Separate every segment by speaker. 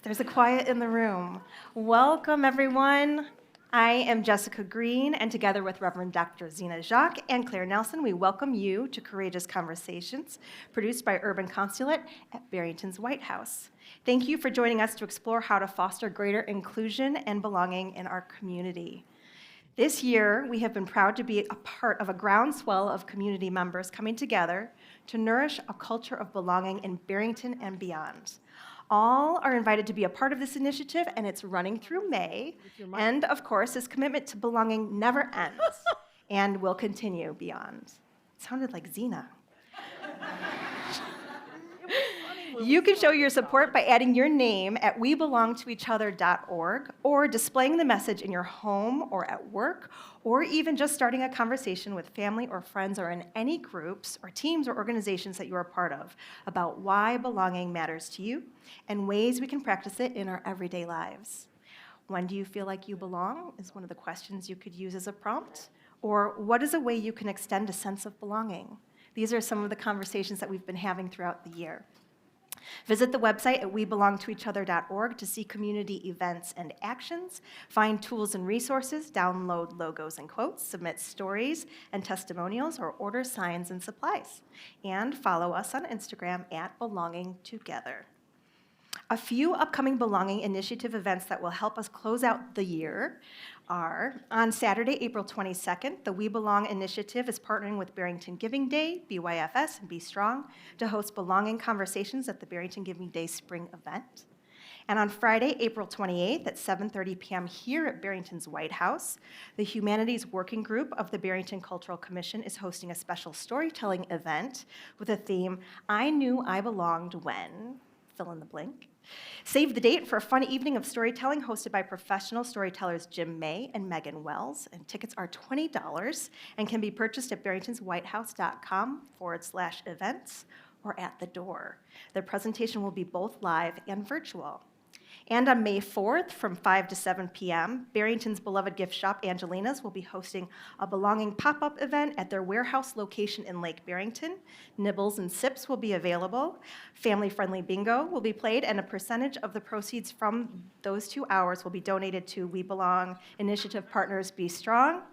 Speaker 1: There's a quiet in the room. Welcome, everyone. I am Jessica Green, and together with Reverend Dr. Zena Jacques and Claire Nelson, we welcome you to Courageous Conversations, produced by Urban Consulate at Barrington's White House. Thank you for joining us to explore how to foster greater inclusion and belonging in our community. This year, we have been proud to be a part of a groundswell of community members coming together to nourish a culture of belonging in Barrington and beyond. All are invited to be a part of this initiative, and it's running through May. And of course, this commitment to belonging never ends and will continue beyond. It sounded like Xena. You can show your support by adding your name at webelongtoeachother.org or displaying the message in your home or at work, or even just starting a conversation with family or friends or in any groups or teams or organizations that you are a part of about why belonging matters to you and ways we can practice it in our everyday lives. When do you feel like you belong is one of the questions you could use as a prompt. Or what is a way you can extend a sense of belonging? These are some of the conversations that we've been having throughout the year. Visit the website at webelongtoeachother.org to see community events and actions, find tools and resources, download logos and quotes, submit stories and testimonials, or order signs and supplies. And follow us on Instagram at belongingtogether. A few upcoming Belonging Initiative events that will help us close out the year are on Saturday, April 22nd, the We Belong Initiative is partnering with Barrington Giving Day, BYFS, and Be Strong to host belonging conversations at the Barrington Giving Day Spring event. And on Friday, April 28th at 7:30 p.m. here at Barrington's White House, the Humanities Working Group of the Barrington Cultural Commission is hosting a special storytelling event with a theme, I Knew I Belonged When, fill in the blank. Save the date for a fun evening of storytelling hosted by professional storytellers Jim May and Megan Wells. And tickets are $20 and can be purchased at barringtonswhitehouse.com/events or at the door. The presentation will be both live and virtual. And on May 4th, from 5 to 7 p.m., Barrington's beloved gift shop, Angelina's, will be hosting a belonging pop-up event at their warehouse location in Lake Barrington. Nibbles and sips will be available. Family-friendly bingo will be played, and a percentage of the proceeds from those 2 hours will be donated to We Belong Initiative partners Be Strong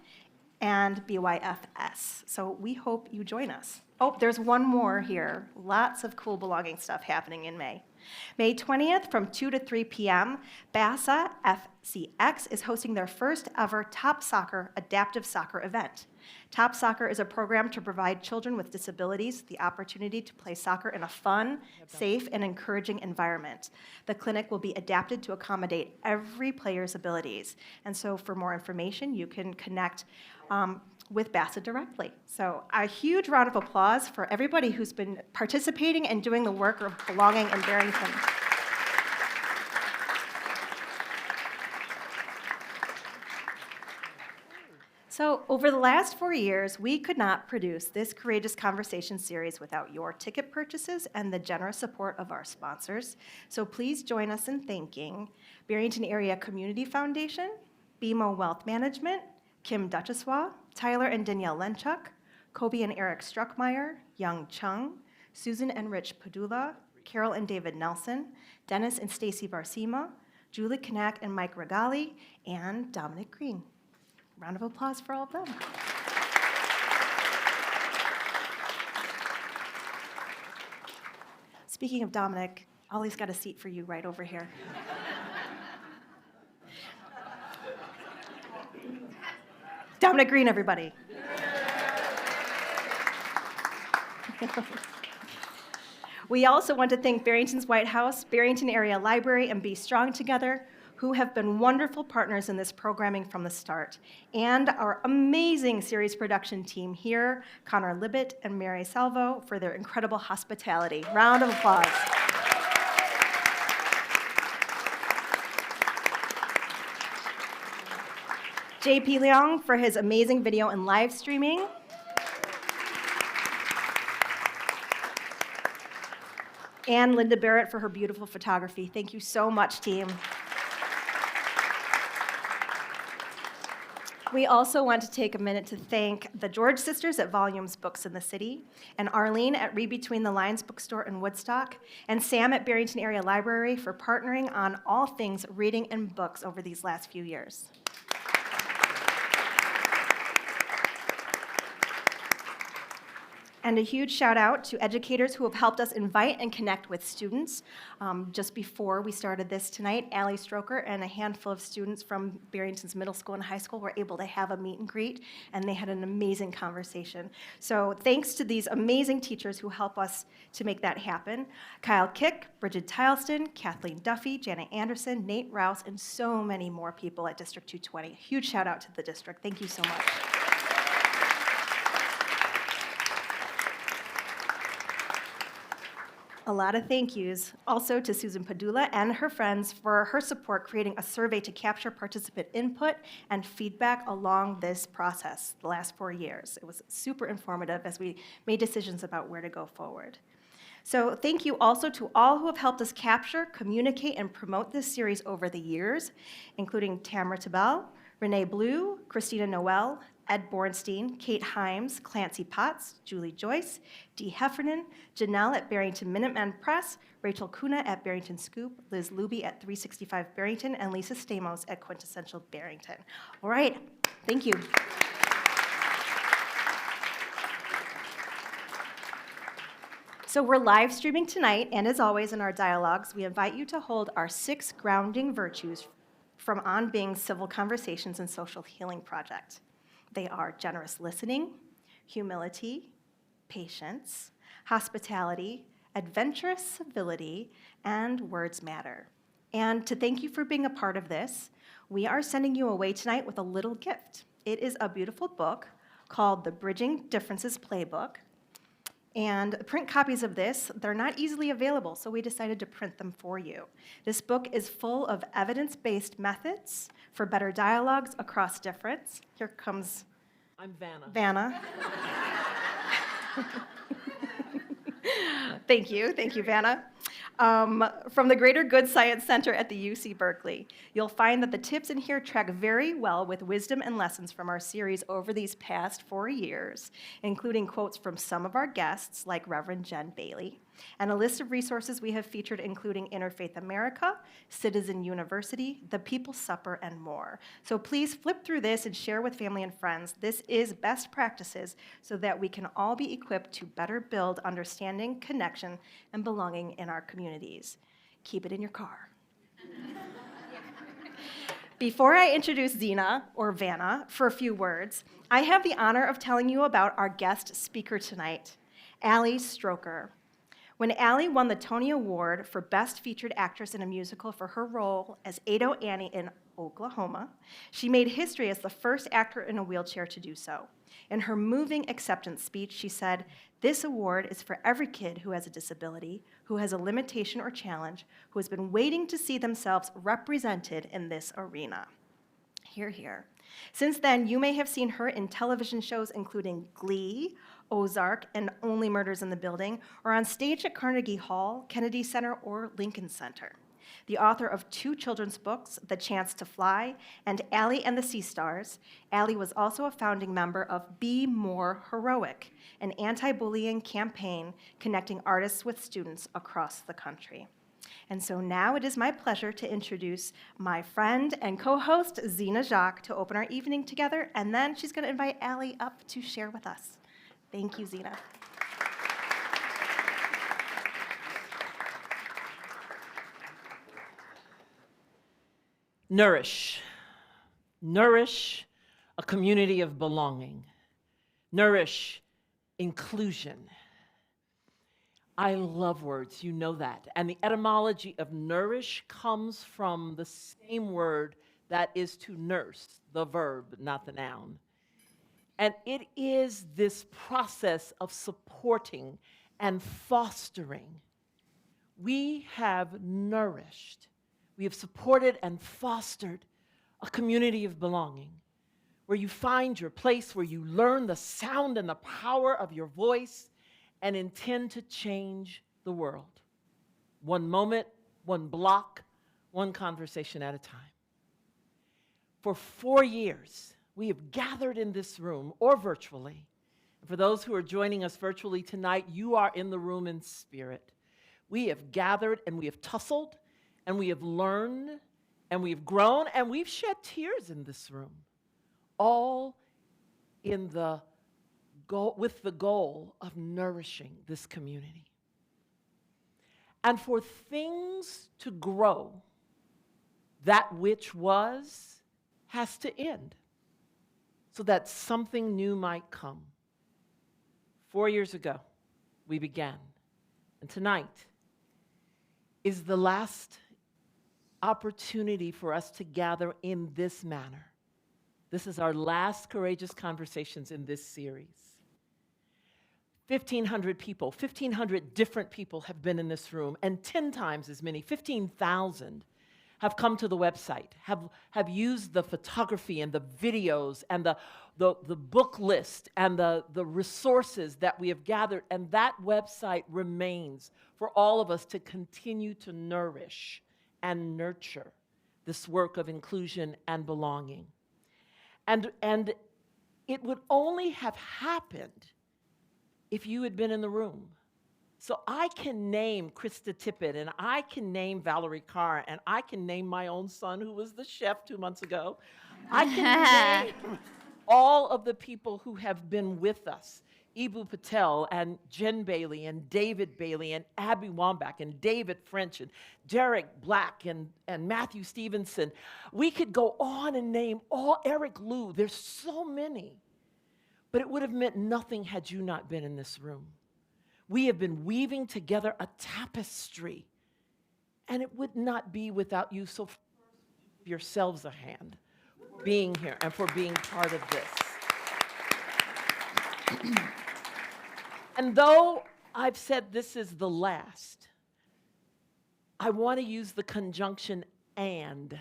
Speaker 1: and BYFS. So we hope you join us. Oh, there's one more here. Lots of cool belonging stuff happening in May. May 20th from 2 to 3 p.m., BASA FCX is hosting their first ever Top Soccer adaptive soccer event. Top Soccer is a program to provide children with disabilities the opportunity to play soccer in a fun, safe, and encouraging environment. The clinic will be adapted to accommodate every player's abilities. And so for more information, you can connect with BASA directly. So a huge round of applause for everybody who's been participating and doing the work of belonging in Barrington. So over the last 4 years, we could not produce this Courageous Conversation series without your ticket purchases and the generous support of our sponsors. So please join us in thanking Barrington Area Community Foundation, BMO Wealth Management, Kim Duchessois, Tyler and Danielle Lenchuk, Kobe and Eric Struckmeyer, Young Chung, Susan and Rich Padula, Carol and David Nelson, Dennis and Stacy Barsima, Julie Kanak and Mike Regali, and Dominic Green. Round of applause for all of them. Speaking of Dominic, Ollie's got a seat for you right over here. Dominic Green, everybody. We also want to thank Barrington's White House, Barrington Area Library, and Be Strong Together, who have been wonderful partners in this programming from the start, and our amazing series production team here, Connor Libet and Mary Salvo, for their incredible hospitality. Round of applause. JP Leong for his amazing video and live streaming. And Linda Barrett for her beautiful photography. Thank you so much, team. We also want to take a minute to thank the George sisters at Volumes Books in the City, and Arlene at Read Between the Lines Bookstore in Woodstock, and Sam at Barrington Area Library for partnering on all things reading and books over these last few years. And a huge shout out to educators who have helped us invite and connect with students. Just before we started this tonight, Allie Stroker and a handful of students from Barrington's middle school and high school were able to have a meet and greet, and they had an amazing conversation. So thanks to these amazing teachers who help us to make that happen. Kyle Kick, Bridget Tileston, Kathleen Duffy, Janet Anderson, Nate Rouse, and so many more people at District 220. A huge shout out to the district. Thank you so much. A lot of thank yous also to Susan Padula and her friends for her support creating a survey to capture participant input and feedback along this process the last 4 years. It was super informative as we made decisions about where to go forward. So thank you also to all who have helped us capture, communicate, and promote this series over the years, including Tamara Tabell, Renee Blue, Christina Noel, Ed Bornstein, Kate Himes, Clancy Potts, Julie Joyce, Dee Heffernan, Janelle at Barrington Minuteman Press, Rachel Kuna at Barrington Scoop, Liz Luby at 365 Barrington, and Lisa Stamos at Quintessential Barrington. All right, thank you. So we're live streaming tonight, and as always in our dialogues, we invite you to hold our 6 grounding virtues from On Being's Civil Conversations and Social Healing Project. They are generous listening, humility, patience, hospitality, adventurous civility, and words matter. And to thank you for being a part of this, we are sending you away tonight with a little gift. It is a beautiful book called The Bridging Differences Playbook. And print copies of this, they're not easily available, so we decided to print them for you. This book is full of evidence-based methods for better dialogues across difference. Here comes
Speaker 2: I'm
Speaker 1: Vanna. Thank you, Vanna. From the Greater Good Science Center at the UC Berkeley. You'll find that the tips in here track very well with wisdom and lessons from our series over these past 4 years, including quotes from some of our guests, like Reverend Jen Bailey, and a list of resources we have featured, including Interfaith America, Citizen University, The People's Supper, and more. So please flip through this and share with family and friends. This is best practices so that we can all be equipped to better build understanding, connection, and belonging in our communities. Keep it in your car. Before I introduce Zena, or Vanna, for a few words, I have the honor of telling you about our guest speaker tonight, Allie Stroker. When Allie won the Tony Award for Best Featured Actress in a Musical for her role as Ado Annie in Oklahoma, she made history as the first actor in a wheelchair to do so. In her moving acceptance speech, she said, "This award is for every kid who has a disability, who has a limitation or challenge, who has been waiting to see themselves represented in this arena." Hear, hear. Since then, you may have seen her in television shows including Glee, Ozark, and Only Murders in the Building, or on stage at Carnegie Hall, Kennedy Center, or Lincoln Center. The author of 2 children's books, The Chance to Fly and Allie and the Sea Stars, Allie was also a founding member of Be More Heroic, an anti-bullying campaign connecting artists with students across the country. And so now it is my pleasure to introduce my friend and co-host, Zena Jacques, to open our evening together, and then she's going to invite Allie up to share with us. Thank you, Zena.
Speaker 2: Nourish. Nourish a community of belonging. Nourish inclusion. I love words, you know that. And the etymology of nourish comes from the same word that is to nurse, the verb, not the noun. And it is this process of supporting and fostering. We have nourished, we have supported and fostered a community of belonging where you find your place, where you learn the sound and the power of your voice and intend to change the world. One moment, one block, one conversation at a time. For 4 years, we have gathered in this room or virtually. And for those who are joining us virtually tonight, you are in the room in spirit. We have gathered and we have tussled and we have learned and we've grown and we've shed tears in this room, all in the goal, with the goal of nourishing this community. And for things to grow, that which was has to end so that something new might come. 4 years ago, we began. And tonight is the last opportunity for us to gather in this manner. This is our last Courageous Conversations in this series. 1,500 people, 1,500 different people have been in this room, and 10 times as many, 15,000, have come to the website, have used the photography and the videos and the book list and the resources that we have gathered, and that website remains for all of us to continue to nourish and nurture this work of inclusion and belonging. And it would only have happened if you had been in the room. So I can name Krista Tippett, and I can name Valerie Carr, and I can name my own son, who was the chef 2 months ago. I can name all of the people who have been with us, Ibu Patel, and Jen Bailey, and David Bailey, and Abby Wambach, and David French, and Derek Black, and Matthew Stevenson. We could go on and name all, Eric Liu. There's so many. But it would have meant nothing had you not been in this room. We have been weaving together a tapestry, and it would not be without you. So give yourselves a hand for being here and for being part of this. And though I've said this is the last, I want to use the conjunction and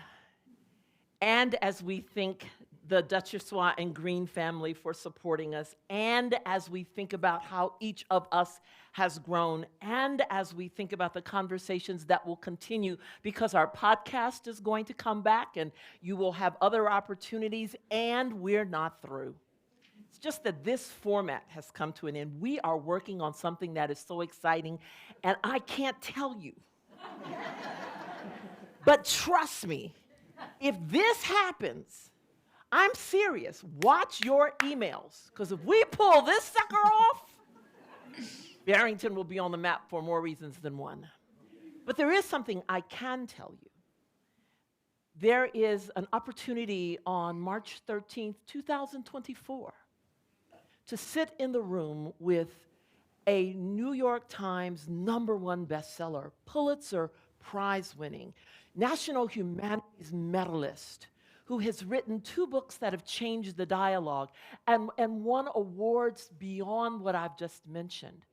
Speaker 2: as we think the Duchossois and Green family for supporting us, and as we think about how each of us has grown, and as we think about the conversations that will continue, because our podcast is going to come back and you will have other opportunities, and we're not through. It's just that this format has come to an end. We are working on something that is so exciting, and I can't tell you. But trust me, if this happens, I'm serious. Watch your emails, because if we pull this sucker off, Barrington will be on the map for more reasons than one. But there is something I can tell you. There is an opportunity on March 13th, 2024, to sit in the room with a New York Times #1 bestseller, Pulitzer Prize-winning, National Humanities Medalist, who has written 2 books that have changed the dialogue and won awards beyond what I've just mentioned.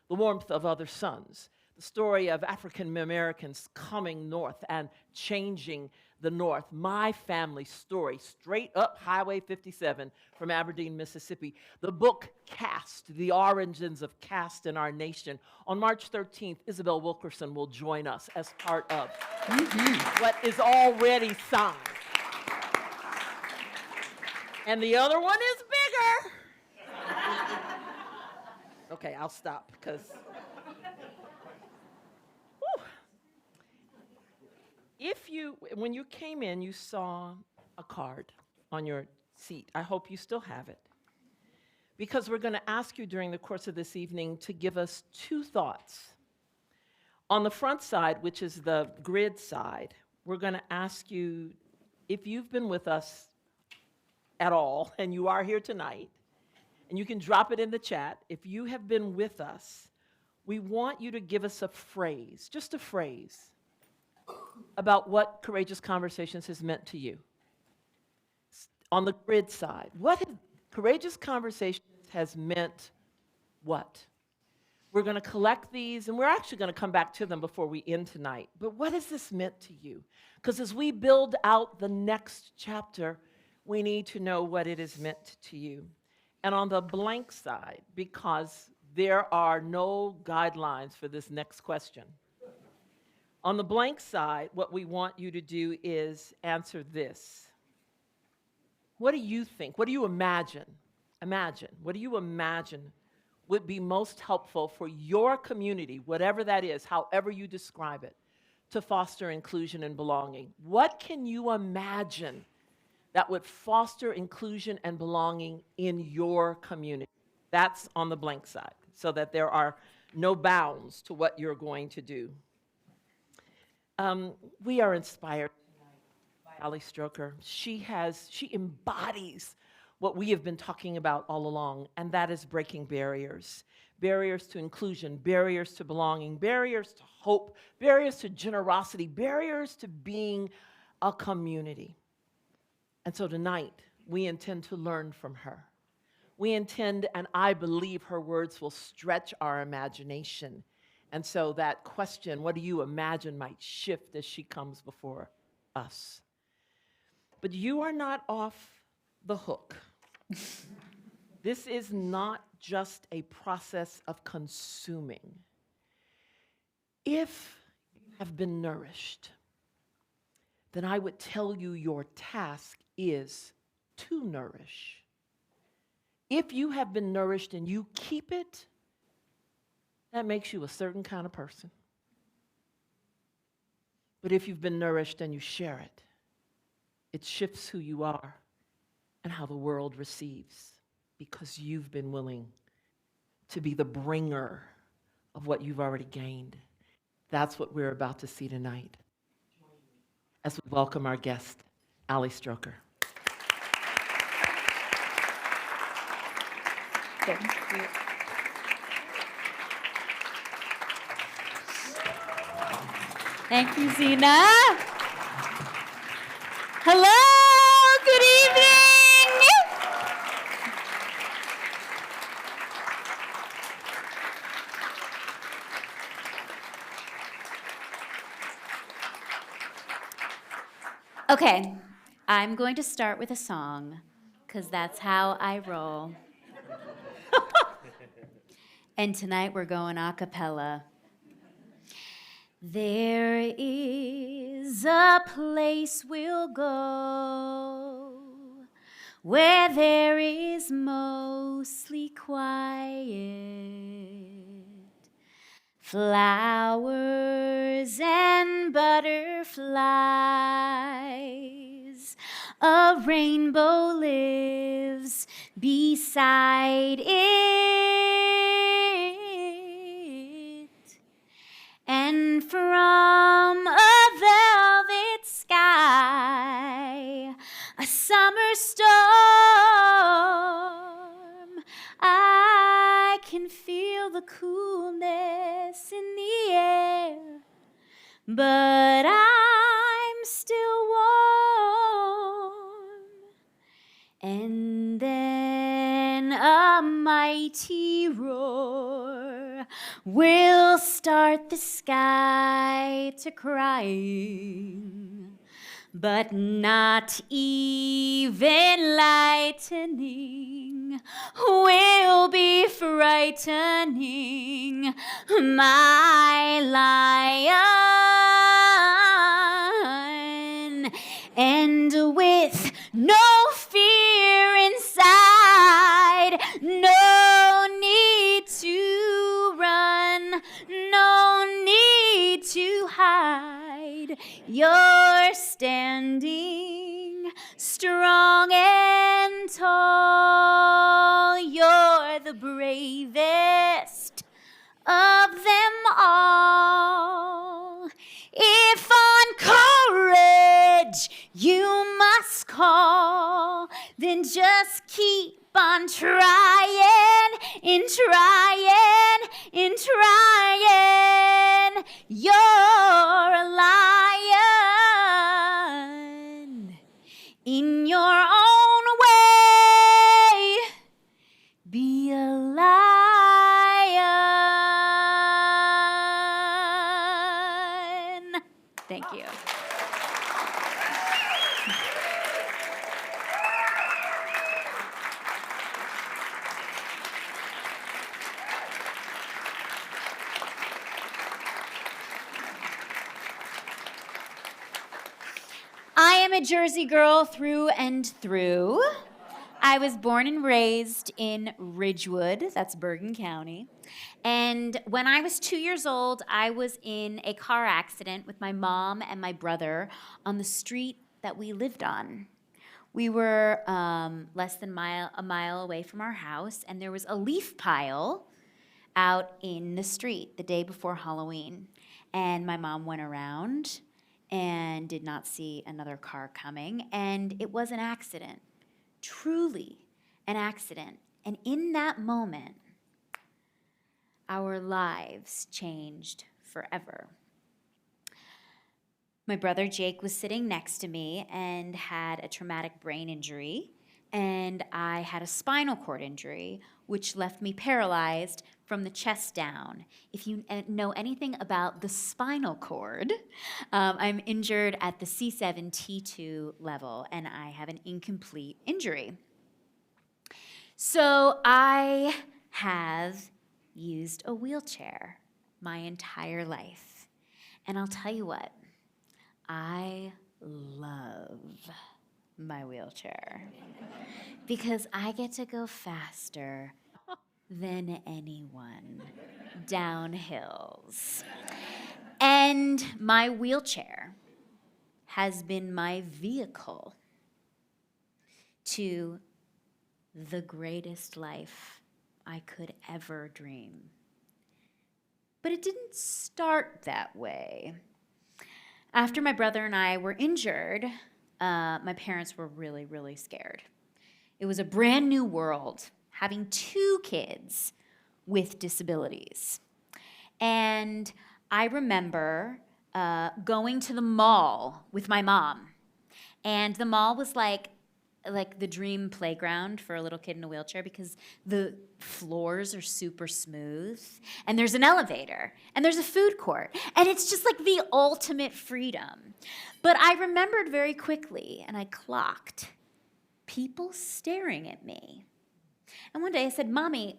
Speaker 2: The Warmth of Other Suns, the story of African Americans coming north and changing the North. My family story, straight up Highway 57 from Aberdeen, Mississippi. The book Caste, the origins of caste in our nation. On March 13th, Isabel Wilkerson will join us as part of what is already signed. And the other one is bigger. Okay, I'll stop because when you came in, you saw a card on your seat. I hope you still have it. Because we're going to ask you during the course of this evening to give us 2 thoughts. On the front side, which is the grid side, we're going to ask you, if you've been with us at all, and you are here tonight, and you can drop it in the chat. If you have been with us, we want you to give us a phrase, just a phrase, about what Courageous Conversations has meant to you. On the grid side, what Courageous Conversations has meant what? We're going to collect these, and we're actually going to come back to them before we end tonight. But what has this meant to you? Because as we build out the next chapter, we need to know what it has meant to you. And on the blank side, because there are no guidelines for this next question, on the blank side, what we want you to do is answer this. What do you think? What do you imagine? What do you imagine would be most helpful for your community, whatever that is, however you describe it, to foster inclusion and belonging? What can you imagine that would foster inclusion and belonging in your community? That's on the blank side, so that there are no bounds to what you're going to do. We are inspired by Ali Stroker. She embodies what we have been talking about all along, and that is breaking barriers. Barriers to inclusion, barriers to belonging, barriers to hope, barriers to generosity, barriers to being a community. And so tonight, we intend to learn from her. We intend, and I believe her words will stretch our imagination. And so that question, what do you imagine, might shift as she comes before us. But you are not off the hook. This is not just a process of consuming. If you have been nourished, then I would tell you your task is to nourish. If you have been nourished and you keep it, that makes you a certain kind of person. But if you've been nourished and you share it, it shifts who you are and how the world receives, because you've been willing to be the bringer of what you've already gained. That's what we're about to see tonight as we welcome our guest, Ali Stroker.
Speaker 3: Thank you. Thank you, Zena. Hello, good evening. Okay, I'm going to start with a song, because that's how I roll. And tonight we're going a cappella. There is a place we'll go where there is mostly quiet, flowers and butterflies. A rainbow lives beside it. And from a velvet sky, a summer storm, I can feel the coolness in the air, but I'm still warm. And then a mighty roar will start the sky to crying, but not even lightning will be frightening my lion. And with no fear inside, no need to run, no need to hide. You're standing strong and tall. You're the bravest of them all. If on courage you must call, then just keep on trying, trying. You're a lion in your own way. Be a lion. Thank you. I am a Jersey girl through and through. I was born and raised in Ridgewood, that's Bergen County. And when I was 2 years old, I was in a car accident with my mom and my brother on the street that we lived on. We were less than a mile away from our house, and there was a leaf pile out in the street the day before Halloween. And my mom went around and did not see another car coming, and it was an accident. Truly an accident. And in that moment, our lives changed forever. My brother Jake was sitting next to me and had a traumatic brain injury, and I had a spinal cord injury, which left me paralyzed from the chest down. If you know anything about the spinal cord, I'm injured at the C7-T2 level, and I have an incomplete injury. So I have used a wheelchair my entire life. And I'll tell you what, I love my wheelchair because I get to go faster than anyone down hills. And my wheelchair has been my vehicle to the greatest life I could ever dream. But it didn't start that way. After my brother and I were injured, my parents were really, really scared. It was a brand new world, having 2 kids with disabilities. And I remember going to the mall with my mom. And the mall was like the dream playground for a little kid in a wheelchair because the floors are super smooth, and there's an elevator, and there's a food court, and it's just like the ultimate freedom. But I remembered very quickly, and I clocked people staring at me. And one day I said, "Mommy,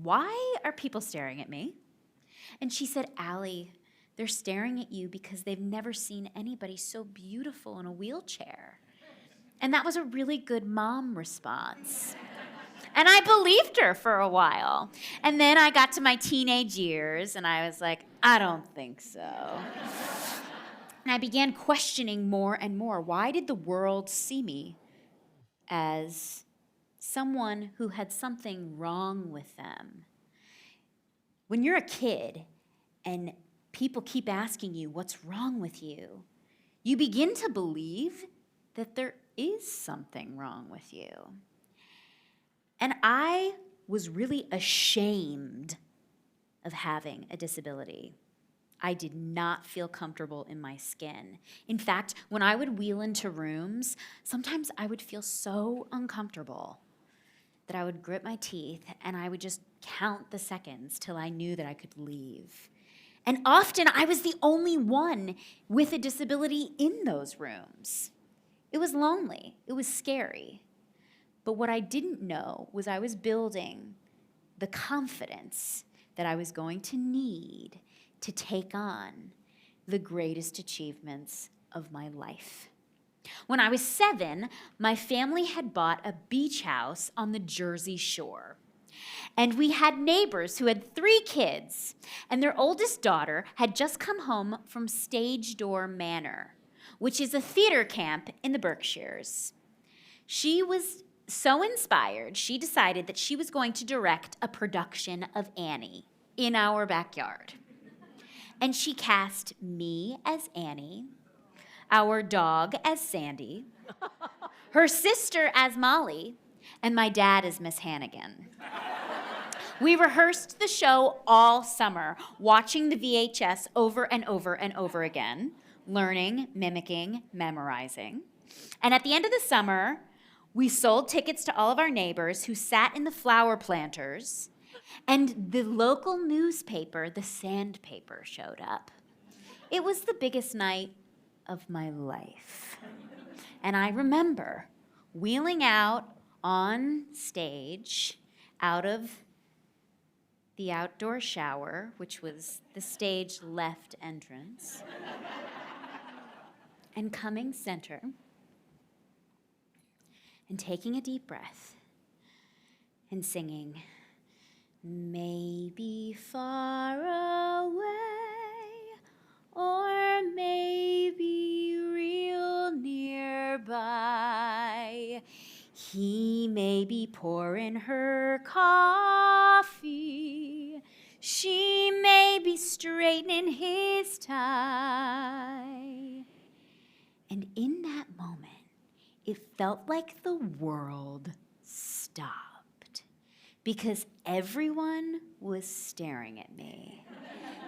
Speaker 3: why are people staring at me?" And she said, "Allie, they're staring at you because they've never seen anybody so beautiful in a wheelchair." And that was a really good mom response. And I believed her for a while. And then I got to my teenage years, and I was like, I don't think so. And I began questioning more and more. Why did the world see me as someone who had something wrong with them? When you're a kid and people keep asking you, what's wrong with you? You begin to believe that there is something wrong with you. And I was really ashamed of having a disability. I did not feel comfortable in my skin. In fact, when I would wheel into rooms, sometimes I would feel so uncomfortable that I would grit my teeth and I would just count the seconds till I knew that I could leave. And often I was the only one with a disability in those rooms. It was lonely. It was scary. But what I didn't know was I was building the confidence that I was going to need to take on the greatest achievements of my life. When I was 7, my family had bought a beach house on the Jersey Shore. And we had neighbors who had 3 kids, and their oldest daughter had just come home from Stage Door Manor, which is a theater camp in the Berkshires. She was so inspired, she decided that she was going to direct a production of Annie in our backyard. And she cast me as Annie, our dog as Sandy, her sister as Molly, and my dad as Miss Hannigan. We rehearsed the show all summer, watching the VHS over and over and over again, learning, mimicking, memorizing. And at the end of the summer, we sold tickets to all of our neighbors who sat in the flower planters, and the local newspaper, the Sandpaper, showed up. It was the biggest night of my life. And I remember wheeling out on stage out of the outdoor shower, which was the stage left entrance, and coming center and taking a deep breath and singing, maybe far away, or maybe real nearby. He may be pouring her coffee. She may be straightening his tie. And in that moment, it felt like the world stopped because everyone was staring at me.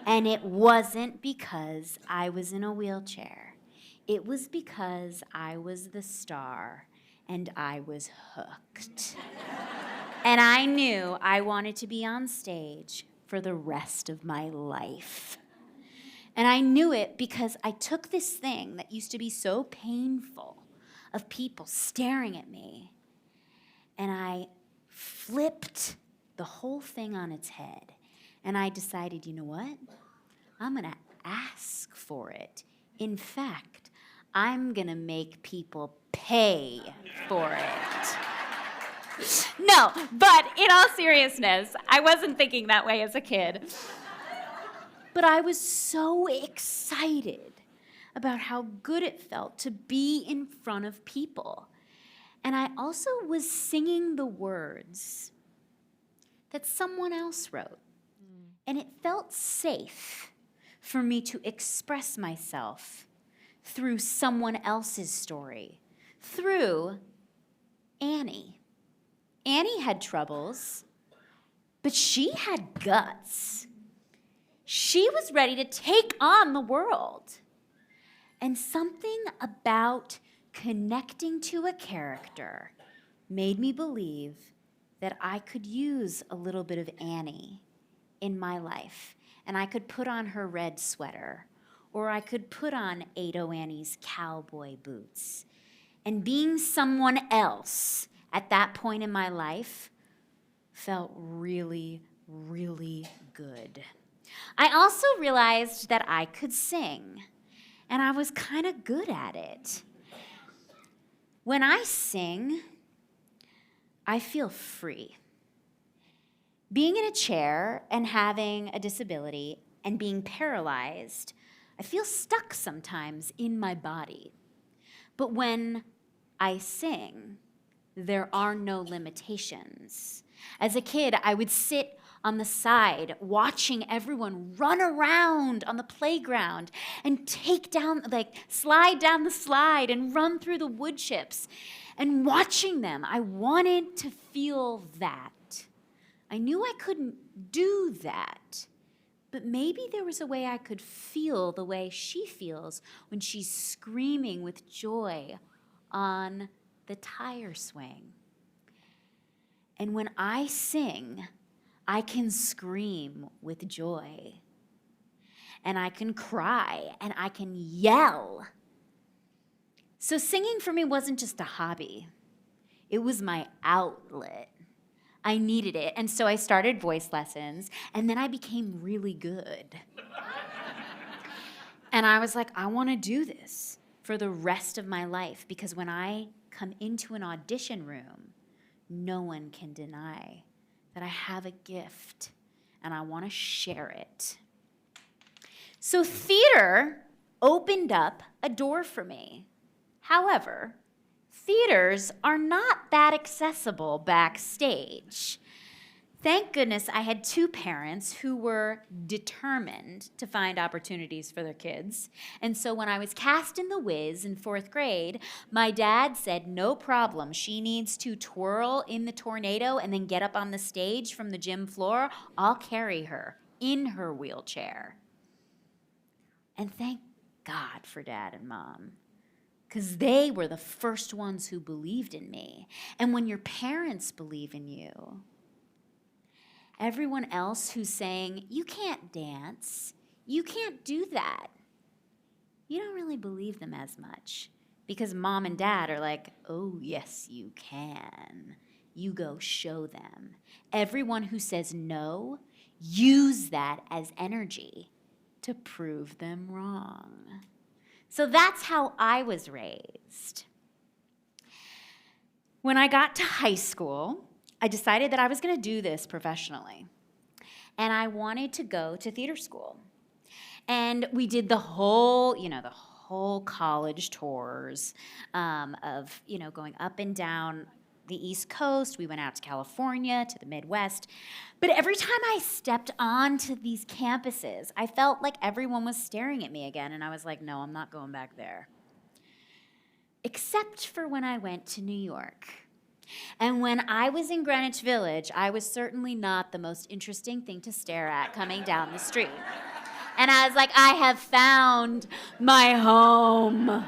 Speaker 3: And it wasn't because I was in a wheelchair. It was because I was the star and I was hooked. And I knew I wanted to be on stage for the rest of my life. And I knew it because I took this thing that used to be so painful of people staring at me, and I flipped the whole thing on its head. And I decided, you know what? I'm going to ask for it. In fact, I'm going to make people pay for it. No, but in all seriousness, I wasn't thinking that way as a kid. But I was so excited about how good it felt to be in front of people. And I also was singing the words that someone else wrote. And it felt safe for me to express myself through someone else's story, through Annie. Annie had troubles, but she had guts. She was ready to take on the world. And something about connecting to a character made me believe that I could use a little bit of Annie in my life. And I could put on her red sweater, or I could put on Ado Annie's cowboy boots. And being someone else at that point in my life felt really, really good. I also realized that I could sing, and I was kind of good at it. When I sing, I feel free. Being in a chair and having a disability and being paralyzed, I feel stuck sometimes in my body. But when I sing, there are no limitations. As a kid, I would sit on the side watching everyone run around on the playground and slide down the slide and run through the wood chips. And watching them, I wanted to feel that. I knew I couldn't do that, but maybe there was a way I could feel the way she feels when she's screaming with joy on the tire swing. And when I sing, I can scream with joy, and I can cry, and I can yell. So singing for me wasn't just a hobby. It was my outlet. I needed it, and so I started voice lessons, and then I became really good. And I was like, I want to do this for the rest of my life, because when I come into an audition room, no one can deny that I have a gift, and I want to share it. So theater opened up a door for me. However, theaters are not that accessible backstage. Thank goodness I had two parents who were determined to find opportunities for their kids. And so when I was cast in The Wiz in 4th grade, my dad said, no problem. She needs to twirl in the tornado and then get up on the stage from the gym floor. I'll carry her in her wheelchair. And thank God for Dad and Mom, because they were the first ones who believed in me. And when your parents believe in you, everyone else who's saying, you can't dance, you can't do that, you don't really believe them as much, because Mom and Dad are like, oh, yes, you can. You go show them. Everyone who says no, use that as energy to prove them wrong. So that's how I was raised. When I got to high school, I decided that I was going to do this professionally. And I wanted to go to theater school. And we did the whole college tours of, going up and down the East Coast. We went out to California, to the Midwest. But every time I stepped onto these campuses, I felt like everyone was staring at me again. And I was like, no, I'm not going back there. Except for when I went to New York. And when I was in Greenwich Village, I was certainly not the most interesting thing to stare at coming down the street. And I was like, I have found my home.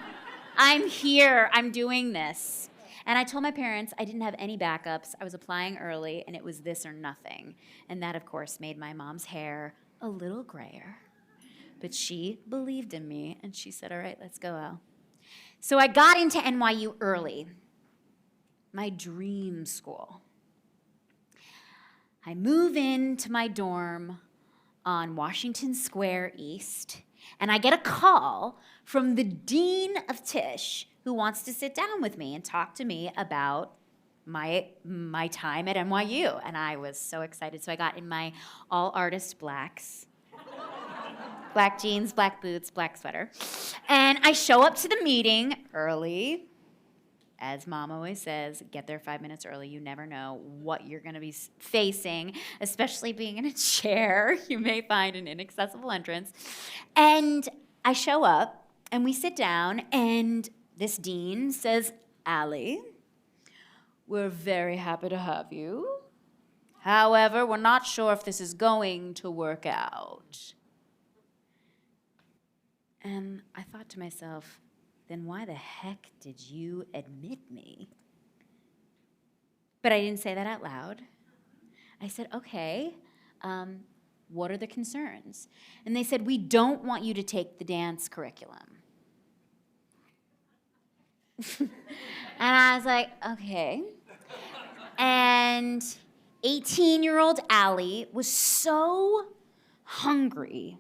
Speaker 3: I'm here. I'm doing this. And I told my parents I didn't have any backups. I was applying early, and it was this or nothing. And that, of course, made my mom's hair a little grayer. But she believed in me, and she said, all right, let's go, Al. So I got into NYU early, my dream school. I move into my dorm on Washington Square East, and I get a call from the dean of Tisch who wants to sit down with me and talk to me about my time at NYU. And I was so excited. So I got in my all artist blacks, black jeans, black boots, black sweater. And I show up to the meeting early. As Mom always says, get there 5 minutes early. You never know what you're going to be facing, especially being in a chair. You may find an inaccessible entrance. And I show up, and we sit down, and this dean says, Allie, we're very happy to have you. However, we're not sure if this is going to work out. And I thought to myself, then why the heck did you admit me? But I didn't say that out loud. I said, okay, what are the concerns? And they said, we don't want you to take the dance curriculum. And I was like, okay. And 18-year-old Allie was so hungry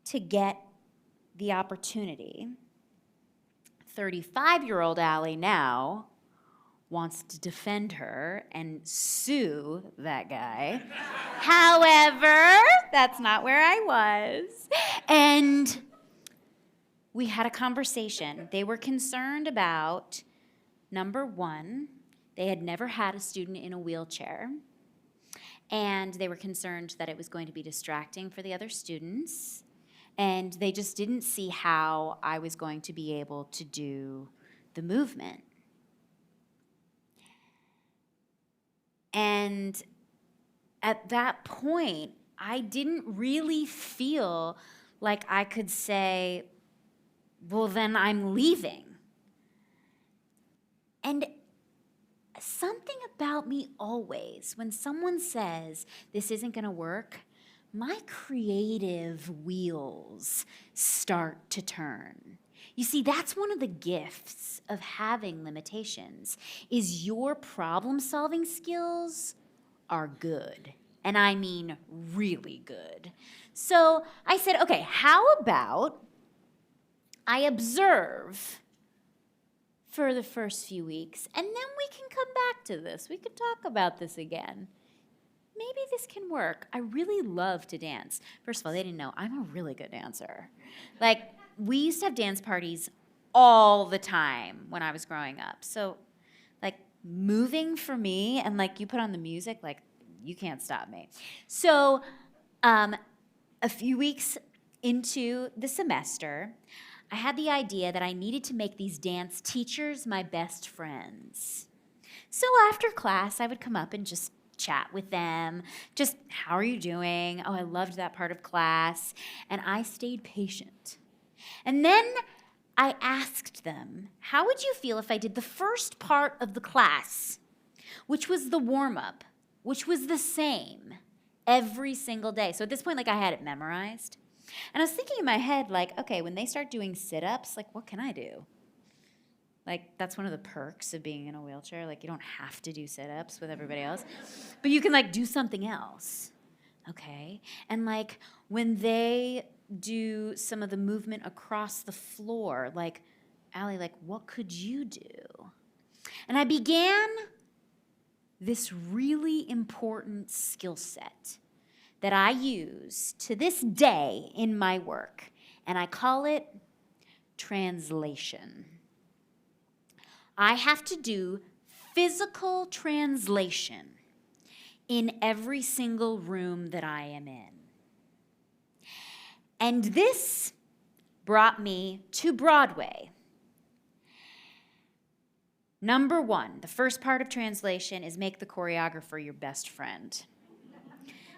Speaker 3: to get the opportunity. 35-year-old Allie now wants to defend her and sue that guy. However, that's not where I was. And we had a conversation. They were concerned about, number one, they had never had a student in a wheelchair. And they were concerned that it was going to be distracting for the other students. And they just didn't see how I was going to be able to do the movement. And at that point, I didn't really feel like I could say, well, then I'm leaving. And something about me always, when someone says this isn't going to work, my creative wheels start to turn. You see, that's one of the gifts of having limitations, is your problem-solving skills are good. And I mean really good. So I said, okay, how about I observe for the first few weeks, and then we can come back to this. We can talk about this again. Maybe this can work. I really love to dance. First of all, they didn't know I'm a really good dancer. Like, we used to have dance parties all the time when I was growing up. So, like, moving for me, and like you put on the music, like, you can't stop me. So, a few weeks into the semester, I had the idea that I needed to make these dance teachers my best friends. So after class, I would come up and just chat with them. Just, how are you doing? Oh, I loved that part of class. And I stayed patient. And then I asked them, how would you feel if I did the first part of the class, which was the warm-up, which was the same every single day? So at this point, like, I had it memorized. And I was thinking in my head, like, okay, when they start doing sit-ups, like, what can I do? Like, that's one of the perks of being in a wheelchair. Like, you don't have to do sit-ups with everybody else. But you can, like, do something else, okay? And, like, when they do some of the movement across the floor, like, Allie, like, what could you do? And I began this really important skill set that I use to this day in my work, and I call it translation. I have to do physical translation in every single room that I am in. And this brought me to Broadway. Number one, the first part of translation is make the choreographer your best friend.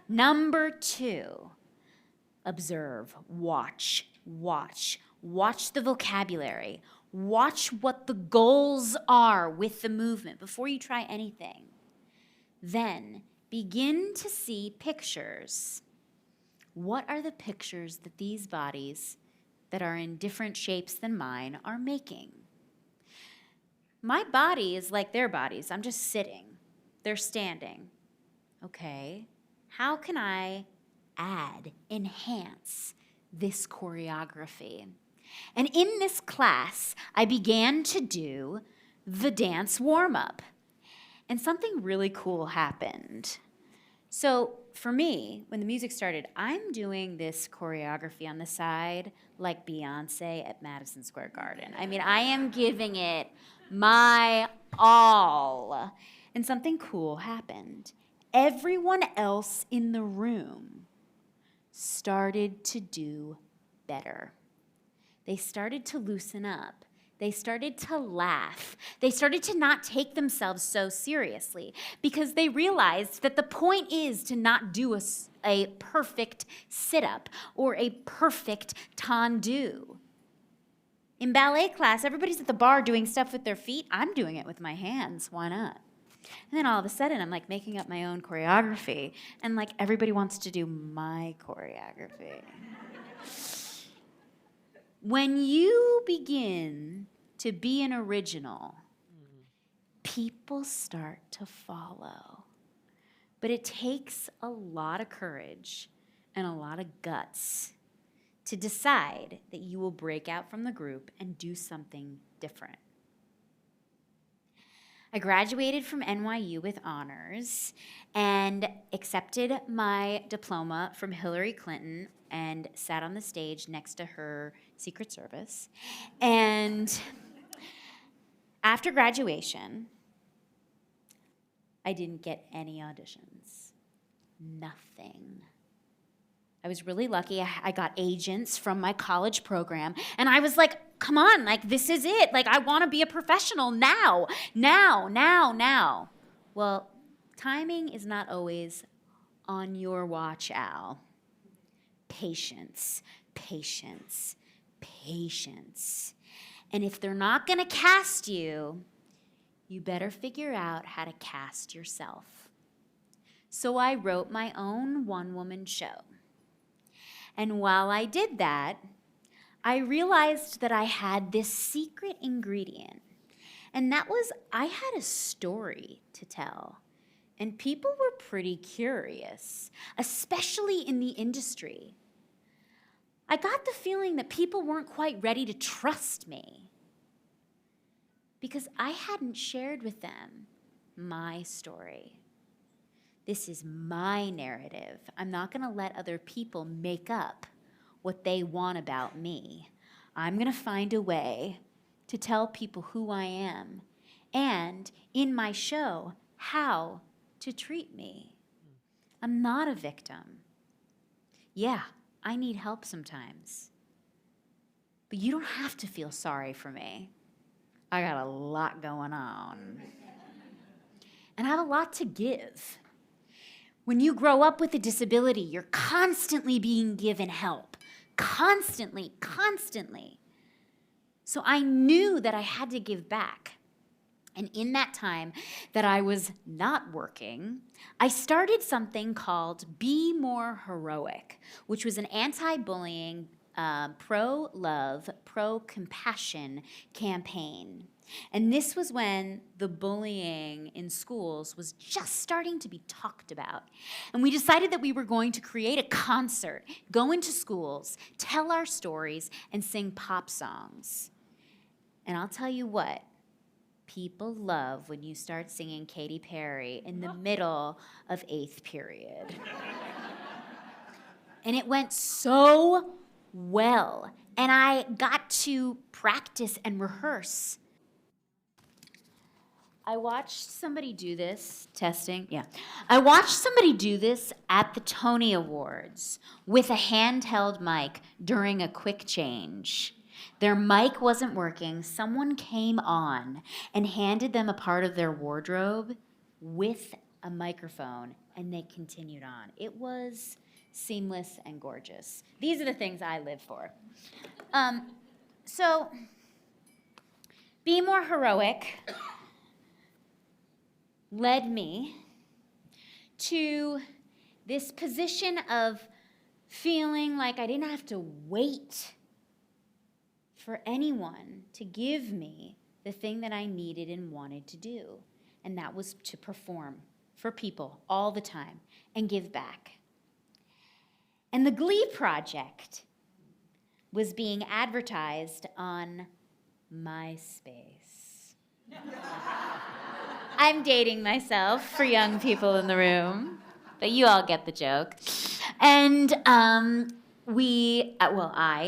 Speaker 3: Number two, observe, watch the vocabulary, watch what the goals are with the movement before you try anything. Then begin to see pictures. What are the pictures that these bodies that are in different shapes than mine are making? My body is like their bodies. I'm just sitting. They're standing. Okay. How can I enhance this choreography? And in this class, I began to do the dance warm-up. And something really cool happened. So for me, when the music started, I'm doing this choreography on the side like Beyonce at Madison Square Garden. I mean, I am giving it my all. And something cool happened. Everyone else in the room started to do better. They started to loosen up. They started to laugh. They started to not take themselves so seriously because they realized that the point is to not do a perfect sit-up or a perfect tendu. In ballet class, everybody's at the bar doing stuff with their feet. I'm doing it with my hands. Why not? And then all of a sudden, I'm like making up my own choreography, and like everybody wants to do my choreography. When you begin to be an original, people start to follow. But it takes a lot of courage and a lot of guts to decide that you will break out from the group and do something different. I graduated from NYU with honors and accepted my diploma from Hillary Clinton and sat on the stage next to her Secret Service. And after graduation, I didn't get any auditions. Nothing. I was really lucky. I got agents from my college program, and I was like, come on, like, this is it. Like, I want to be a professional now. Well, timing is not always on your watch, Al. Patience. And if they're not going to cast you, you better figure out how to cast yourself. So I wrote my own one-woman show. And while I did that, I realized that I had this secret ingredient. And that was I had a story to tell. And people were pretty curious, especially in the industry. I got the feeling that people weren't quite ready to trust me because I hadn't shared with them my story. This is my narrative. I'm not going to let other people make up what they want about me. I'm going to find a way to tell people who I am and, in my show, how to treat me. I'm not a victim. Yeah, I need help sometimes. But you don't have to feel sorry for me. I got a lot going on. And I have a lot to give. When you grow up with a disability, you're constantly being given help. Constantly. So I knew that I had to give back. And in that time that I was not working, I started something called Be More Heroic, which was an anti-bullying, pro-love, pro-compassion campaign. And this was when the bullying in schools was just starting to be talked about. And we decided that we were going to create a concert, go into schools, tell our stories, and sing pop songs. And I'll tell you what, people love when you start singing Katy Perry in the middle of 8th period. And it went so well. And I got to practice and rehearse. I watched somebody do this, testing, yeah. I watched somebody do this at the Tony Awards with a handheld mic during a quick change. Their mic wasn't working. Someone came on and handed them a part of their wardrobe with a microphone, and they continued on. It was seamless and gorgeous. These are the things I live for. So, Be More Heroic led me to this position of feeling like I didn't have to wait for anyone to give me the thing that I needed and wanted to do. And that was to perform for people all the time and give back. And the Glee Project was being advertised on MySpace. I'm dating myself for young people in the room, but you all get the joke. And I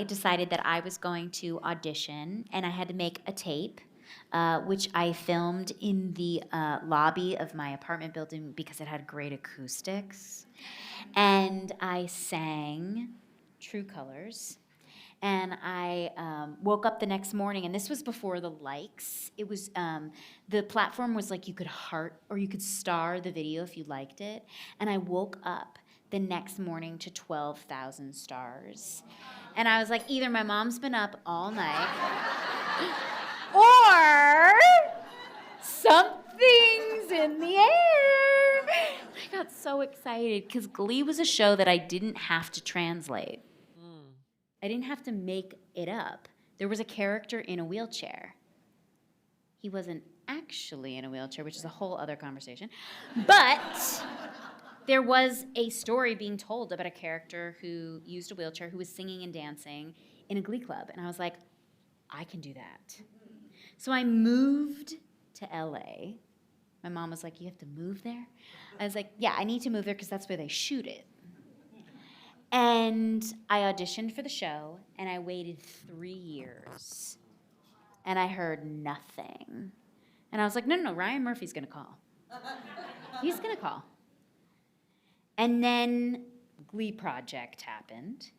Speaker 3: decided that I was going to audition, and I had to make a tape, which I filmed in the lobby of my apartment building because it had great acoustics. And I sang True Colors. And I woke up the next morning, and this was before the likes. It was, the platform was like you could heart or you could star the video if you liked it. And I woke up the next morning to 12,000 stars. And I was like, either my mom's been up all night, or something's in the air. I got so excited because Glee was a show that I didn't have to translate. I didn't have to make it up. There was a character in a wheelchair. He wasn't actually in a wheelchair, which is a whole other conversation. But there was a story being told about a character who used a wheelchair, who was singing and dancing in a Glee club. And I was like, I can do that. So I moved to LA. My mom was like, you have to move there? I was like, yeah, I need to move there because that's where they shoot it. And I auditioned for the show, and I waited 3 years, and I heard nothing. And I was like, no, Ryan Murphy's gonna call. He's gonna call. And then Glee Project happened,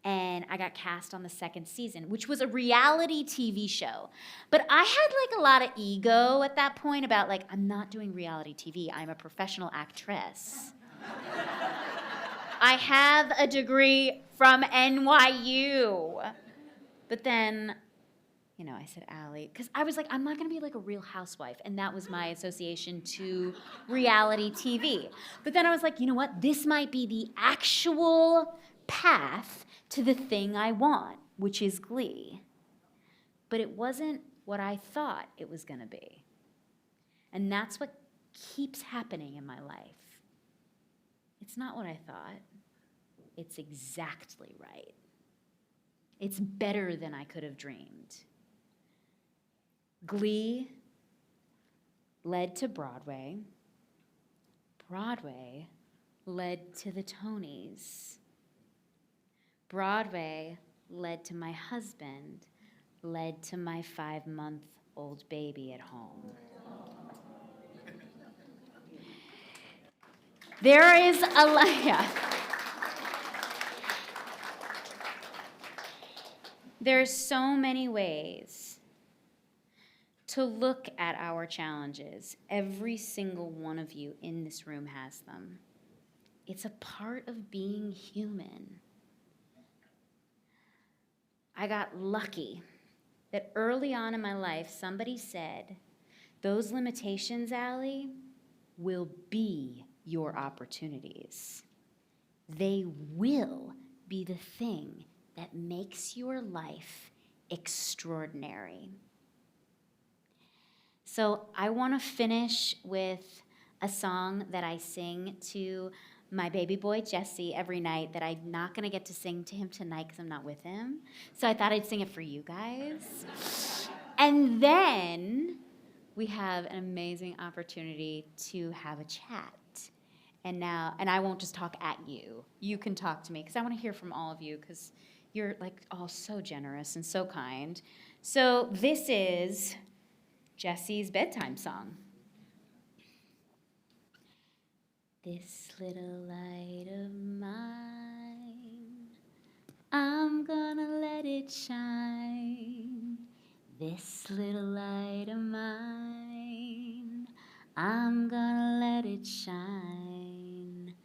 Speaker 3: and I got cast on the 2nd season, which was a reality TV show. But I had like a lot of ego at that point about like, I'm not doing reality TV, I'm a professional actress. I have a degree from NYU. But then, I said, Allie, because I was like, I'm not going to be like a Real Housewife. And that was my association to reality TV. But then I was like, you know what? This might be the actual path to the thing I want, which is Glee. But it wasn't what I thought it was going to be. And that's what keeps happening in my life. It's not what I thought. It's exactly right. It's better than I could have dreamed. Glee led to Broadway. Broadway led to the Tonys. Broadway led to my husband, led to my 5-month-old baby at home. There is There's so many ways to look at our challenges. Every single one of you in this room has them. It's a part of being human. I got lucky that early on in my life, somebody said, those limitations, Allie, will be your opportunities. They will be the thing that makes your life extraordinary. So I want to finish with a song that I sing to my baby boy, Jesse, every night that I'm not going to get to sing to him tonight because I'm not with him. So I thought I'd sing it for you guys. And then we have an amazing opportunity to have a chat. And I won't just talk at you. You can talk to me because I want to hear from all of you because you're like all so generous and so kind. So this is Jesse's bedtime song. This little light of mine, I'm gonna let it shine. This little light of mine, I'm gonna let it shine.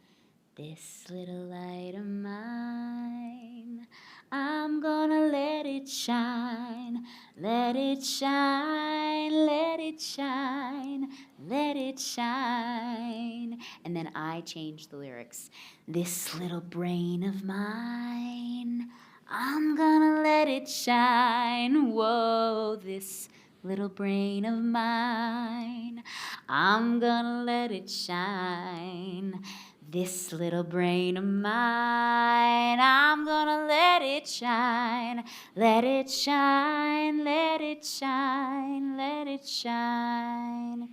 Speaker 3: This little light of mine, I'm gonna let it shine. Let it shine, let it shine, let it shine. And then I change the lyrics. This little brain of mine, I'm gonna let it shine. Whoa, this little brain of mine, I'm gonna let it shine. This little brain of mine, I'm gonna let it shine. Let it shine, let it shine, let it shine.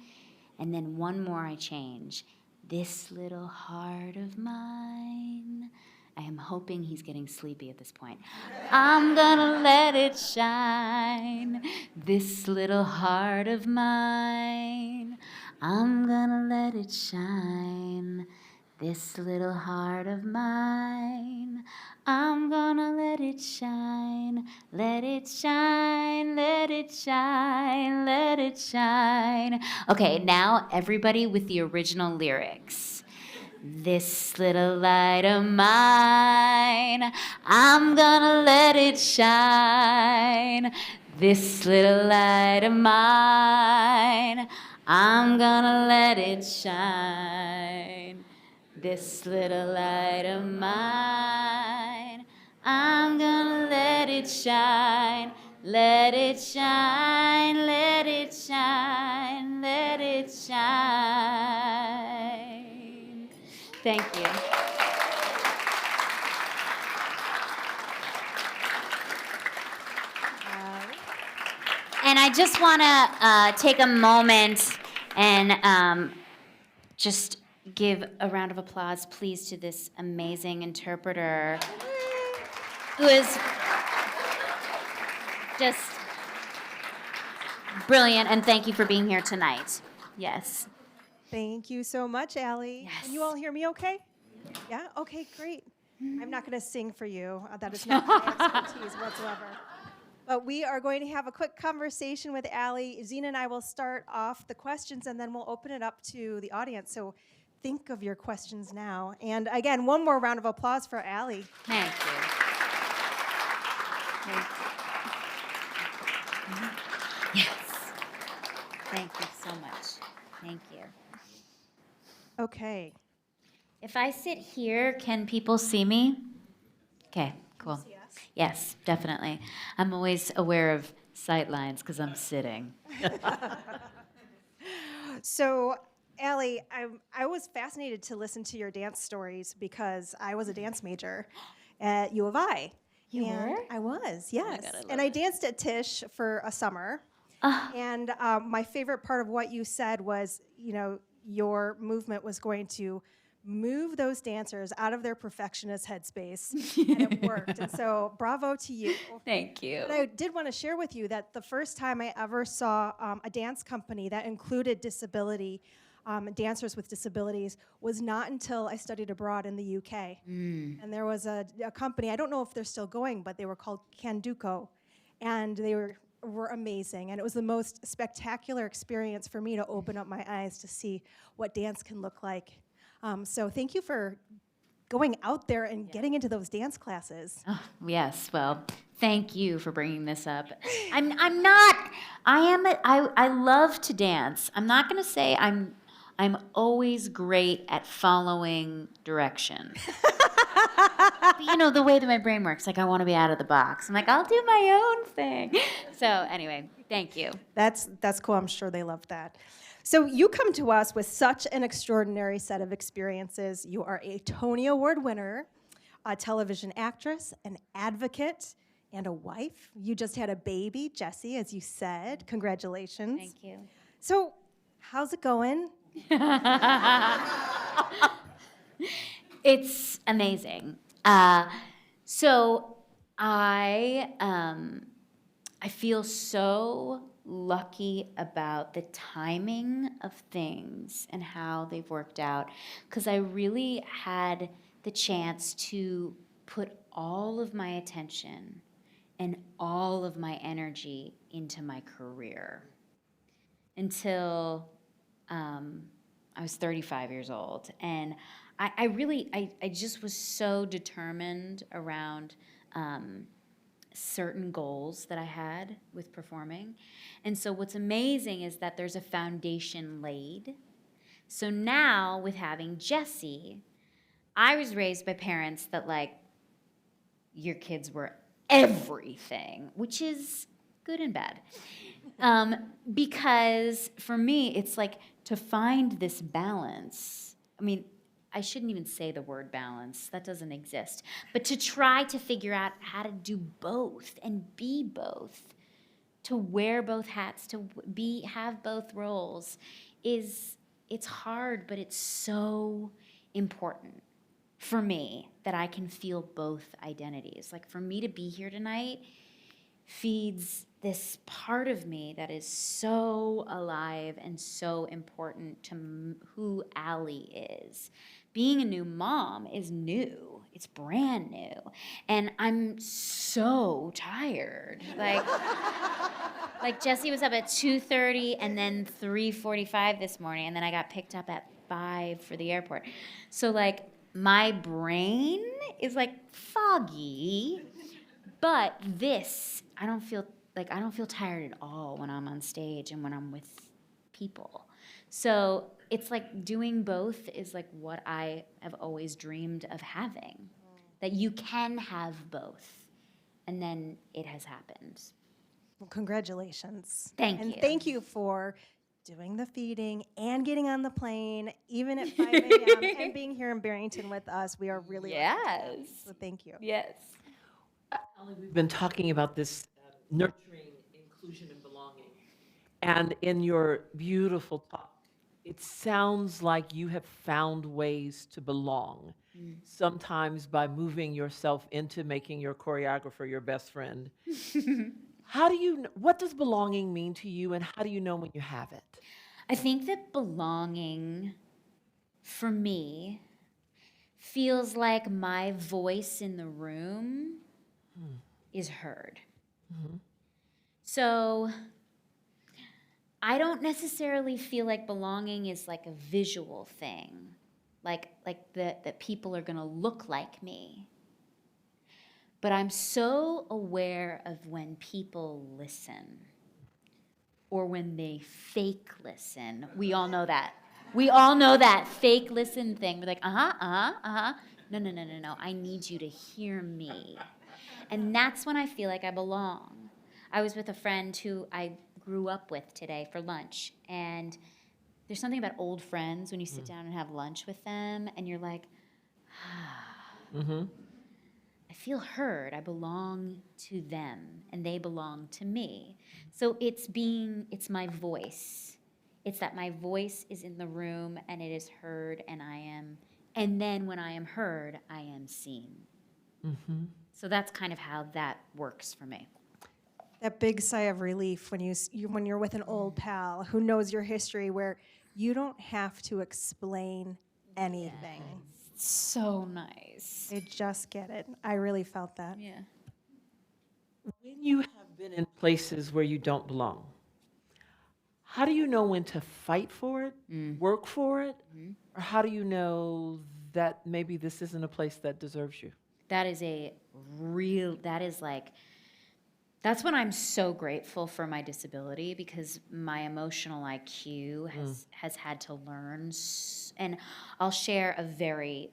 Speaker 3: And then one more I change. This little heart of mine. I am hoping he's getting sleepy at this point. I'm gonna let it shine. This little heart of mine. I'm gonna let it shine. This little heart of mine, I'm gonna let it shine. Let it shine, let it shine, let it shine. Okay, now everybody with the original lyrics. This little light of mine, I'm gonna let it shine. This little light of mine, I'm gonna let it shine. This little light of mine, I'm gonna let it shine. Let it shine, let it shine, let it shine. Thank you. And I just want to take a moment and just give a round of applause, please, to this amazing interpreter who is just brilliant. And thank you for being here tonight. Yes.
Speaker 1: Thank you so much, Allie.
Speaker 3: Yes.
Speaker 1: Can you all hear me okay? Yeah? Okay, great. I'm not going to sing for you. That is not my expertise whatsoever. But we are going to have a quick conversation with Allie. Zena and I will start off the questions, and then we'll open it up to the audience. So think of your questions now. And again, one more round of applause for Allie.
Speaker 3: Thank you. Thank you. Yes. Thank you so much. Thank you.
Speaker 1: Okay.
Speaker 3: If I sit here, can people see me? Okay, cool.
Speaker 1: See us?
Speaker 3: Yes, definitely. I'm always aware of sight lines because I'm sitting.
Speaker 1: So, Allie, I was fascinated to listen to your dance stories because I was a dance major at U of I.
Speaker 3: You
Speaker 1: And
Speaker 3: were?
Speaker 1: I was, yes.
Speaker 3: God, I love
Speaker 1: and I
Speaker 3: it.
Speaker 1: danced at Tisch for a summer.
Speaker 3: Ah.
Speaker 1: And my favorite part of what you said was, your movement was going to move those dancers out of their perfectionist headspace, and it worked. And so, bravo to you.
Speaker 3: Thank you.
Speaker 1: But I did want to share with you that the first time I ever saw a dance company that included disability, dancers with disabilities, was not until I studied abroad in the UK. And there was a company, I don't know if they're still going, but they were called Canduco. And they were amazing. And it was the most spectacular experience for me to open up my eyes to see what dance can look like. So thank you for going out there and getting into those dance classes.
Speaker 3: Oh, yes, well, thank you for bringing this up. I love to dance. I'm not going to say I'm always great at following direction. But you know, the way that my brain works, like I want to be out of the box. I'm like, I'll do my own thing. So anyway, thank you.
Speaker 1: That's cool. I'm sure they love that. So you come to us with such an extraordinary set of experiences. You are a Tony Award winner, a television actress, an advocate, and a wife. You just had a baby, Jesse, as you said. Congratulations.
Speaker 3: Thank you.
Speaker 1: So, how's it going?
Speaker 3: It's amazing. So I feel so lucky about the timing of things and how they've worked out, because I really had the chance to put all of my attention and all of my energy into my career until I was 35 years old. And I just was so determined around certain goals that I had with performing. And so what's amazing is that there's a foundation laid. So now with having Jessie, I was raised by parents that like, your kids were everything, which is good and bad. Because for me, it's like to find this balance. I mean, I shouldn't even say the word balance, that doesn't exist. But to try to figure out how to do both and be both, to wear both hats, to have both roles, it's hard, but it's so important for me that I can feel both identities. Like for me to be here tonight feeds this part of me that is so alive and so important to who Allie is. Being a new mom is new. It's brand new. And I'm so tired. Like Jessie was up at 2:30 and then 3:45 this morning, and then I got picked up at 5 for the airport. So like my brain is like foggy, but I don't feel tired at all when I'm on stage and when I'm with people. So it's like doing both is like what I have always dreamed of having, that you can have both, and then it has happened.
Speaker 1: Well, congratulations.
Speaker 3: Thank
Speaker 1: and
Speaker 3: you.
Speaker 1: thank you for doing the feeding and getting on the plane, even at 5 a.m., and being here in Barrington with us. We are really lucky to have you.
Speaker 3: Yes.
Speaker 1: So thank you.
Speaker 3: Yes.
Speaker 2: Allie, we've been talking about this nurturing inclusion and belonging. And in your beautiful talk, it sounds like you have found ways to belong, sometimes by moving yourself into making your choreographer your best friend. What does belonging mean to you, and how do you know when you have it?
Speaker 3: I think that belonging, for me, feels like my voice in the room is heard. So I don't necessarily feel like belonging is like a visual thing, like that people are gonna look like me. But I'm so aware of when people listen or when they fake listen. We all know that. We all know that fake listen thing. We're like, No. I need you to hear me. And that's when I feel like I belong. I was with a friend who I grew up with today for lunch. And there's something about old friends when you sit down and have lunch with them and you're like, I feel heard. I belong to them and they belong to me. So it's my voice. It's that my voice is in the room and it is heard and then when I am heard, I am seen. So that's kind of how that works for me.
Speaker 1: That big sigh of relief when when you're with an old pal who knows your history, where you don't have to explain anything.
Speaker 3: So nice.
Speaker 1: They just get it. I really felt that.
Speaker 3: Yeah.
Speaker 2: When you have been in places where you don't belong, how do you know when to fight for it, work for it, or how do you know that maybe this isn't a place that deserves you?
Speaker 3: That's when I'm so grateful for my disability, because my emotional IQ has had to learn. And I'll share a very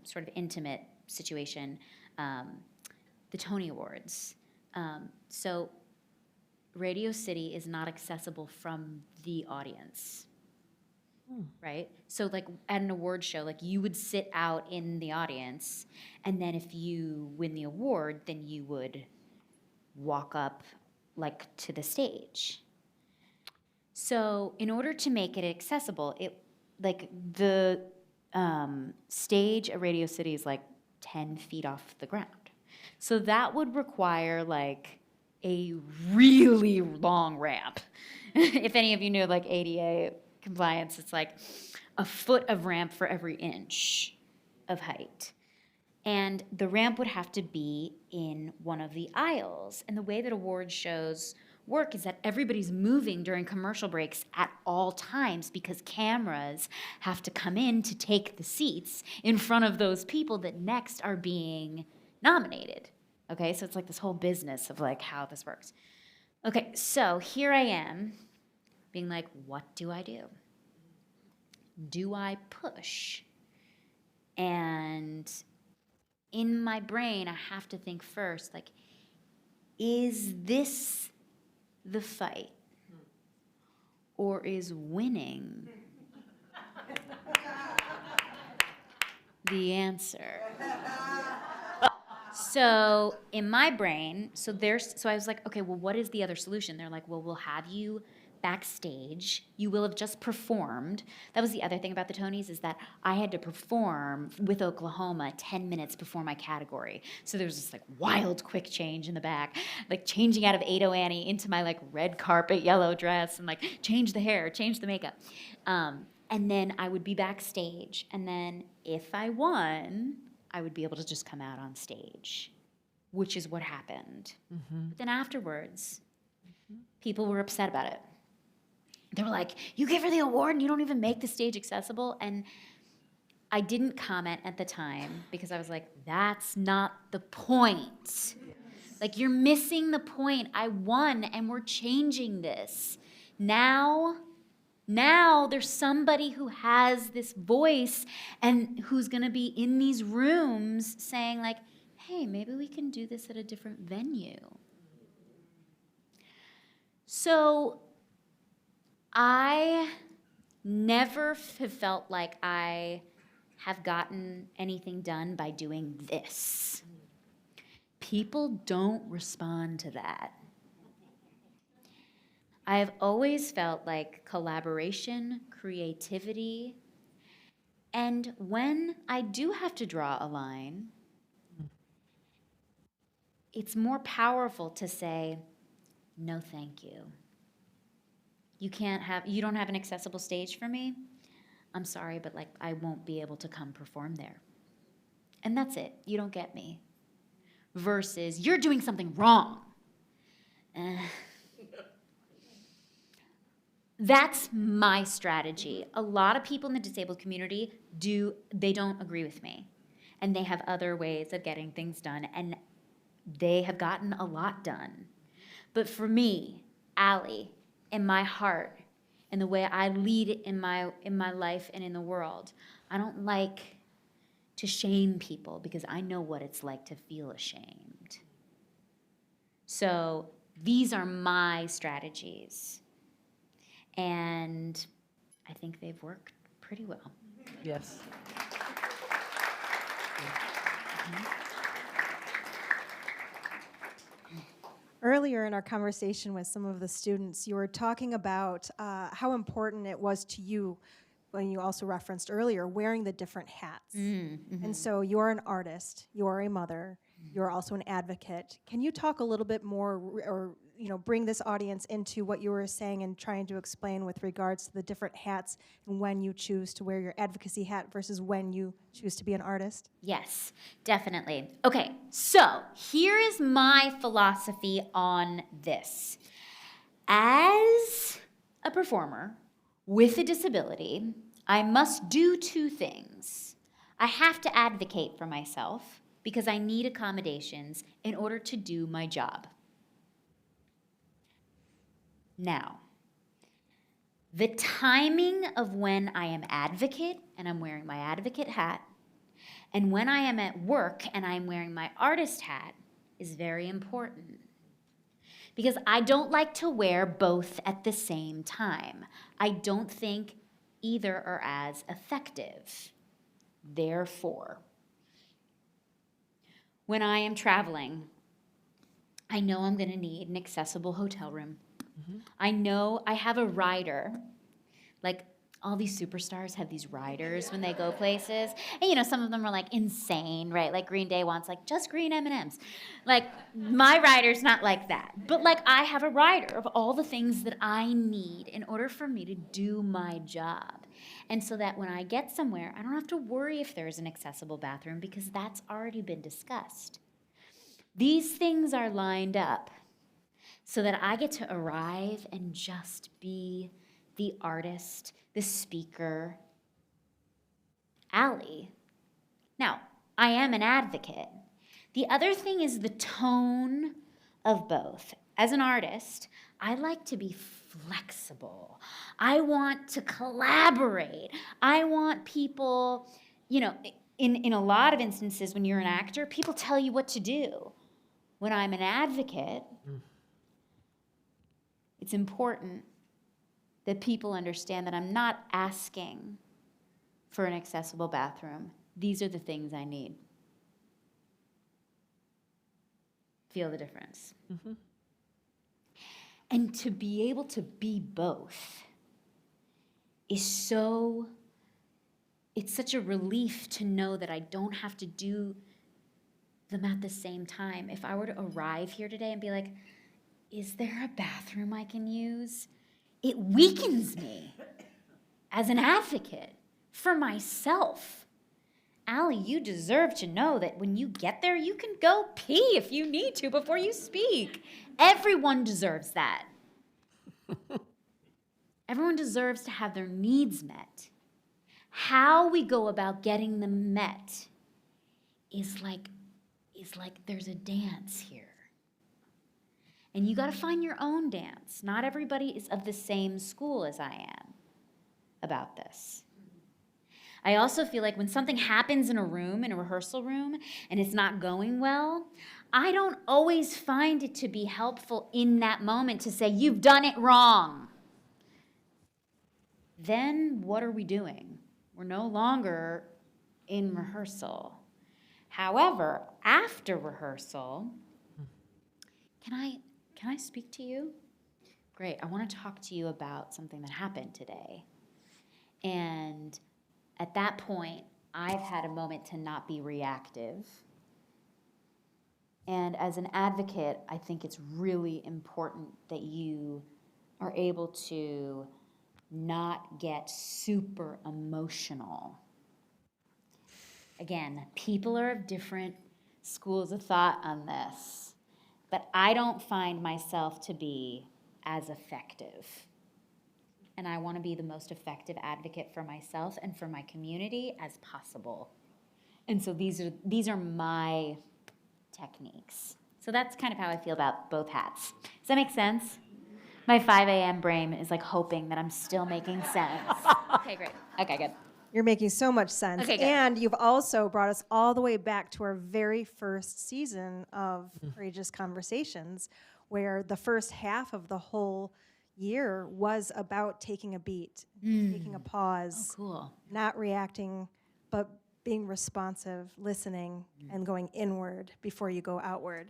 Speaker 3: sort of intimate situation, the Tony Awards. So Radio City is not accessible from the audience. Right? So like at an award show, like you would sit out in the audience, and then if you win the award, then you would walk up like to the stage. So in order to make it accessible, like the stage at Radio City is like 10 feet off the ground. So that would require like a really long ramp. If any of you know like ADA compliance, it's like a foot of ramp for every inch of height. And the ramp would have to be in one of the aisles. And the way that award shows work is that everybody's moving during commercial breaks at all times because cameras have to come in to take the seats in front of those people that next are being nominated. Okay, so it's like this whole business of like how this works. Okay, so here I am being like, what do I do? Do I push? And in my brain, I have to think first, like, is this the fight? Or is winning the answer? So in my brain, so I was like, okay, well, what is the other solution? They're like, well, we'll have you backstage. You will have just performed. That was the other thing about the Tonys, is that I had to perform with Oklahoma 10 minutes before my category. So there was this like wild quick change in the back, like changing out of Ado Annie into my like red carpet yellow dress and like change the hair, change the makeup. And then I would be backstage. And then if I won, I would be able to just come out on stage, which is what happened. But then afterwards, people were upset about it. They were like, you gave her the award and you don't even make the stage accessible? And I didn't comment at the time because I was like, that's not the point. Like, you're missing the point. I won and we're changing this. Now there's somebody who has this voice and who's going to be in these rooms saying like, hey, maybe we can do this at a different venue. So I never have felt like I have gotten anything done by doing this. People don't respond to that. I have always felt like collaboration, creativity, and when I do have to draw a line, it's more powerful to say, no, thank you. You don't have an accessible stage for me? I'm sorry, but like I won't be able to come perform there. And that's it. You don't get me. Versus, you're doing something wrong. That's my strategy. A lot of people in the disabled community don't agree with me. And they have other ways of getting things done, and they have gotten a lot done. But for me, Allie, in my heart, and the way I lead in my life and in the world, I don't like to shame people because I know what it's like to feel ashamed. So these are my strategies. And I think they've worked pretty well.
Speaker 2: Yes.
Speaker 4: Earlier in our conversation with some of the students, you were talking about how important it was to you, when you also referenced earlier, wearing the different hats. And so you're an artist, you're a mother, you're also an advocate. Can you talk a little bit more, or bring this audience into what you were saying and trying to explain with regards to the different hats and when you choose to wear your advocacy hat versus when you choose to be an artist?
Speaker 3: Yes, definitely. Okay, so here is my philosophy on this. As a performer with a disability, I must do two things. I have to advocate for myself because I need accommodations in order to do my job. Now, the timing of when I am advocate and I'm wearing my advocate hat, and when I am at work and I'm wearing my artist hat is very important. Because I don't like to wear both at the same time. I don't think either are as effective. Therefore, when I am traveling, I know I'm going to need an accessible hotel room. I know I have a rider. Like, all these superstars have these riders when they go places. And, you know, some of them are, like, insane, right? Like, Green Day wants, like, just green M&Ms. Like, my rider's not like that. But, like, I have a rider of all the things that I need in order for me to do my job. And so that when I get somewhere, I don't have to worry if there's an accessible bathroom because that's already been discussed. These things are lined up so that I get to arrive and just be the artist, the speaker, Allie. Now, I am an advocate. The other thing is the tone of both. As an artist, I like to be flexible. I want to collaborate. I want people, you know, in a lot of instances when you're an actor, people tell you what to do. When I'm an advocate, it's important that people understand that I'm not asking for an accessible bathroom. These are the things I need. Feel the difference. And to be able to be both is it's such a relief to know that I don't have to do them at the same time. If I were to arrive here today and be like, is there a bathroom I can use? It weakens me as an advocate for myself. Allie, you deserve to know that when you get there, you can go pee if you need to before you speak. Everyone deserves that. Everyone deserves to have their needs met. How we go about getting them met is like there's a dance here. And you got to find your own dance. Not everybody is of the same school as I am about this. I also feel like when something happens in a room, in a rehearsal room, and it's not going well, I don't always find it to be helpful in that moment to say, you've done it wrong. Then what are we doing? We're no longer in rehearsal. However, after rehearsal, can I speak to you? Great, I want to talk to you about something that happened today. And at that point, I've had a moment to not be reactive. And as an advocate, I think it's really important that you are able to not get super emotional. Again, people are of different schools of thought on this, but I don't find myself to be as effective. And I want to be the most effective advocate for myself and for my community as possible. And so these are my techniques. So that's kind of how I feel about both hats. Does that make sense? My 5 a.m. brain is like hoping that I'm still making sense. Okay, great. Okay, good.
Speaker 4: You're making so much sense.
Speaker 3: Okay, good.
Speaker 4: And you've also brought us all the way back to our very first season of Courageous Conversations, where the first half of the whole year was about taking a beat, taking a pause,
Speaker 3: Oh, cool.
Speaker 4: not reacting, but being responsive, listening, and going inward before you go outward.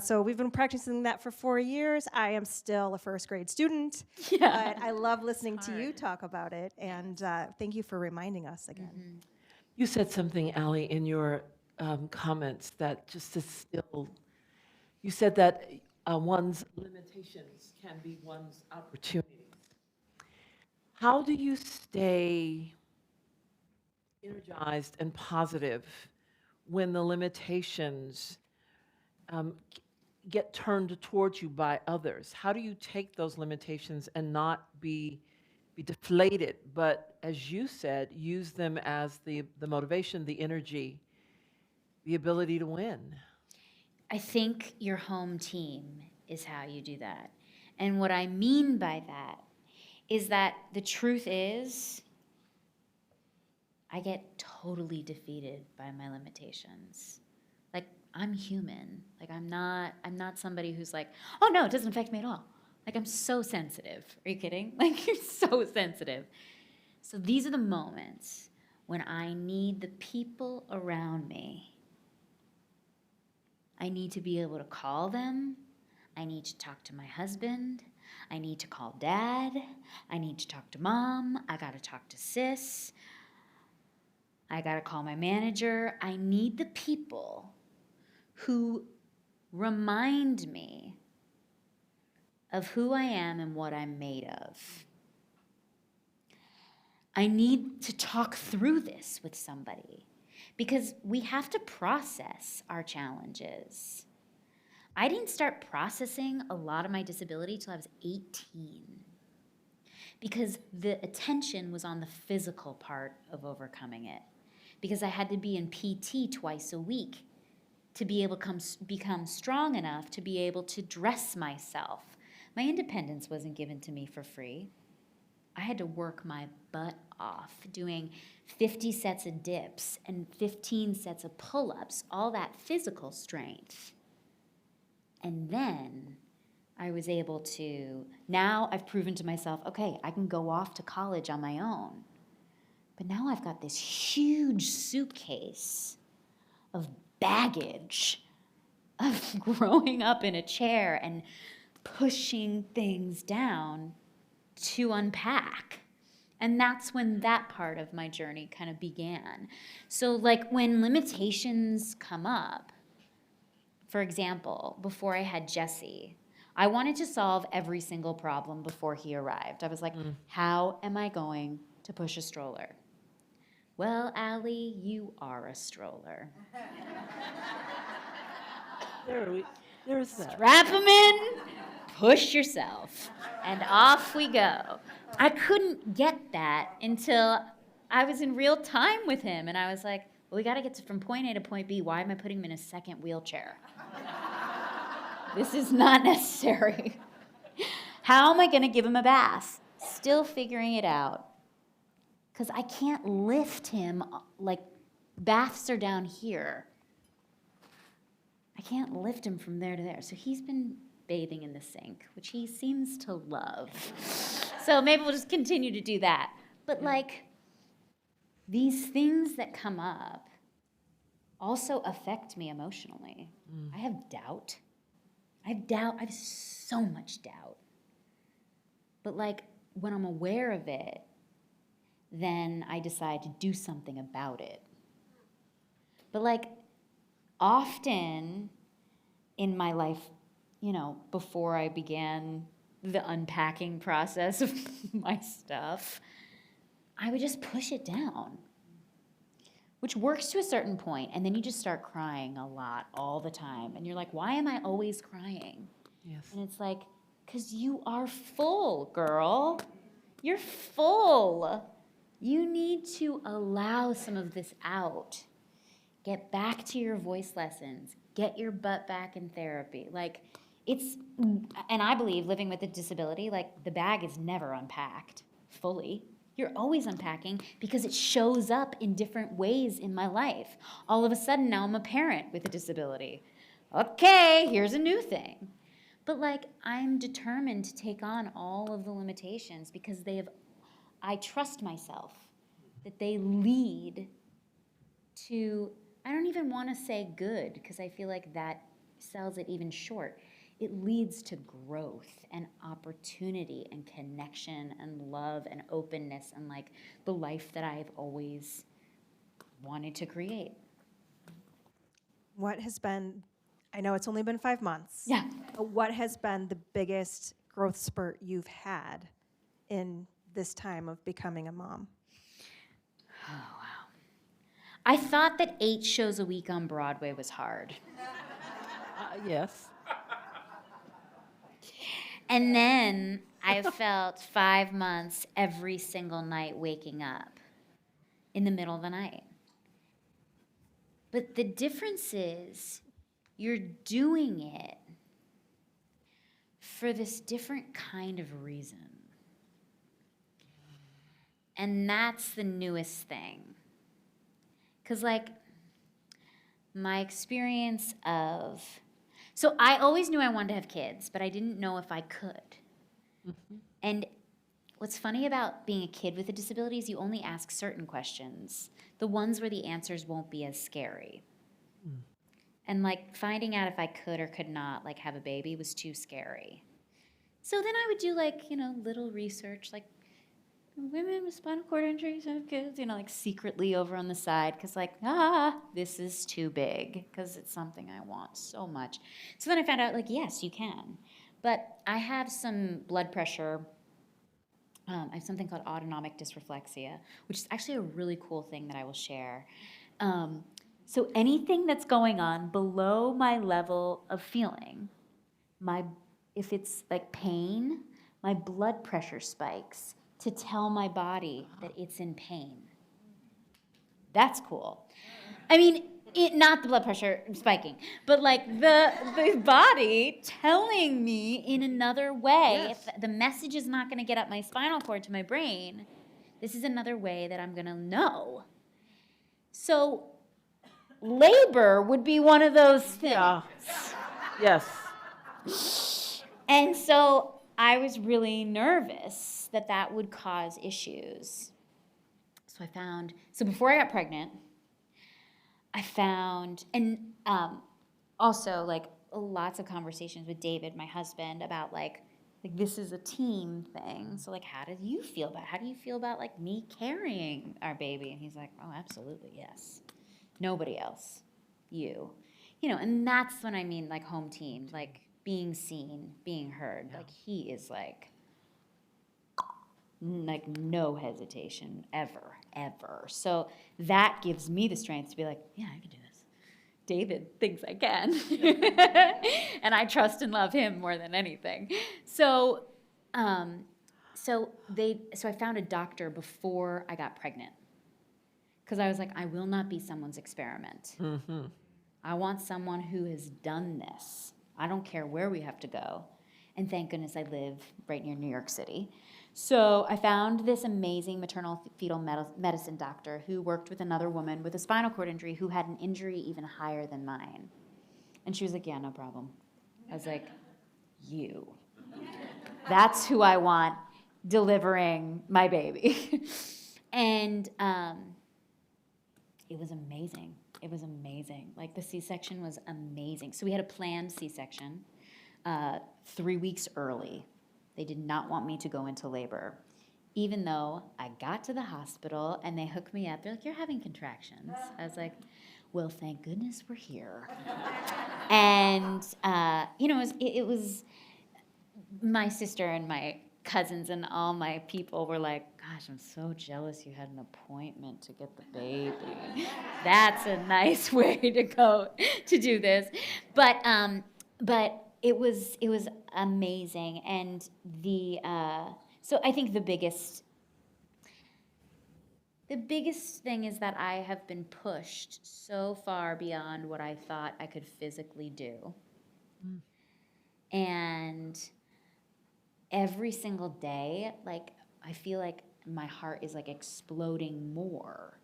Speaker 4: So we've been practicing that for 4 years. I am still a first grade student, but I love listening to you talk about it, and thank you for reminding us again.
Speaker 2: You said something, Allie, in your comments that just distilled. You said that one's limitations can be one's opportunities. How do you stay energized and positive when the limitations get turned towards you by others? How do you take those limitations and not be deflated, but as you said, use them as the motivation, the energy, the ability to win?
Speaker 3: I think your home team is how you do that. And what I mean by that is that the truth is, I get totally defeated by my limitations. Like, I'm human. Like, I'm not somebody who's like, oh no, it doesn't affect me at all. Like, I'm so sensitive. Are you kidding? Like, you're so sensitive. So these are the moments when I need the people around me. I need to be able to call them. I need to talk to my husband. I need to call dad. I need to talk to mom. I got to talk to sis. I got to call my manager. I need the people who remind me of who I am and what I'm made of. I need to talk through this with somebody because we have to process our challenges. I didn't start processing a lot of my disability till I was 18 because the attention was on the physical part of overcoming it. Because I had to be in PT twice a week to be able to become strong enough to be able to dress myself. My independence wasn't given to me for free. I had to work my butt off doing 50 sets of dips and 15 sets of pull-ups, all that physical strength. And then I was able to, now I've proven to myself, okay, I can go off to college on my own. But now I've got this huge suitcase of baggage of growing up in a chair and pushing things down to unpack. And that's when that part of my journey kind of began. So like when limitations come up, for example, before I had Jesse, I wanted to solve every single problem before he arrived. I was like, how am I going to push a stroller? Well, Allie, you are a stroller.
Speaker 2: There's that.
Speaker 3: Strap them in, push yourself, and off we go. I couldn't get that until I was in real time with him, and I was like, well, we got to get from point A to point B. Why am I putting him in a second wheelchair? This is not necessary. How am I going to give him a bath? Still figuring it out. Because I can't lift him, like, baths are down here. I can't lift him from there to there. So he's been bathing in the sink, which he seems to love. So maybe we'll just continue to do that. But, like, these things that come up also affect me emotionally. I have doubt. I have so much doubt. But, like, when I'm aware of it, then I decide to do something about it. But like often in my life, you know, before I began the unpacking process of my stuff, I would just push it down, which works to a certain point, and then you just start crying a lot all the time. And you're like, why am I always crying?
Speaker 2: Yes.
Speaker 3: And it's like, because you are full, girl. You're full. You need to allow some of this out. Get back to your voice lessons. Get your butt back in therapy. Like, it's, and I believe living with a disability, like, the bag is never unpacked fully. You're always unpacking because it shows up in different ways in my life. All of a sudden, now I'm a parent with a disability. Okay, here's a new thing. But, like, I'm determined to take on all of the limitations because I trust myself that they lead to, I don't even want to say good because I feel like that sells it even short. It leads to growth and opportunity and connection and love and openness and like the life that I've always wanted to create.
Speaker 4: What has been, I know it's only been 5 months.
Speaker 3: Yeah.
Speaker 4: But what has been the biggest growth spurt you've had in this time of becoming a mom?
Speaker 3: Oh, wow. I thought that 8 shows a week on Broadway was hard.
Speaker 2: Yes.
Speaker 3: And then I felt 5 months every single night waking up in the middle of the night. But the difference is you're doing it for this different kind of reason. And that's the newest thing. Because, like, my experience of... So I always knew I wanted to have kids, but I didn't know if I could. Mm-hmm. And what's funny about being a kid with a disability is you only ask certain questions, the ones where the answers won't be as scary. And like finding out if I could or could not like have a baby was too scary. So then I would do like, little research, like women with spinal cord injuries have kids, like secretly over on the side, because like, this is too big, because it's something I want so much. So then I found out like, yes, you can. But I have some blood pressure. I have something called autonomic dysreflexia, which is actually a really cool thing that I will share. So anything that's going on below my level of feeling, if it's like pain, my blood pressure spikes to tell my body that it's in pain. That's cool. I mean, not the blood pressure spiking, but like the body telling me in another way.
Speaker 2: Yes.
Speaker 3: If the message is not going to get up my spinal cord to my brain, this is another way that I'm going to know. So labor would be one of those things.
Speaker 2: Yeah. Yes.
Speaker 3: And so I was really nervous that would cause issues. So before I got pregnant, I found, and also like lots of conversations with David, my husband, about like this is a team thing. So like, how do you feel about like me carrying our baby? And he's like, oh, absolutely, yes. Nobody else, you. And that's when I mean like home team, like being seen, being heard. Like he is like no hesitation ever. So that gives me the strength to be like, yeah, I can do this. David thinks I can. And I trust and love him more than anything. So I found a doctor before I got pregnant. Because I was like, I will not be someone's experiment.
Speaker 2: Mm-hmm.
Speaker 3: I want someone who has done this. I don't care where we have to go. And thank goodness I live right near New York City. So I found this amazing maternal fetal medicine doctor who worked with another woman with a spinal cord injury who had an injury even higher than mine. And she was like, yeah, no problem. I was like, you. That's who I want delivering my baby. And it was amazing. It was amazing. Like the C-section was amazing. So we had a planned C-section 3 weeks early. They did not want me to go into labor, even though I got to the hospital and they hooked me up. They're like, you're having contractions. I was like, well, thank goodness we're here. And, it was my sister and my cousins and all my people were like, gosh, I'm so jealous you had an appointment to get the baby. That's a nice way to go to do this. But it was amazing. And so I think the biggest thing is that I have been pushed so far beyond what I thought I could physically do. And every single day, like, I feel like my heart is like exploding more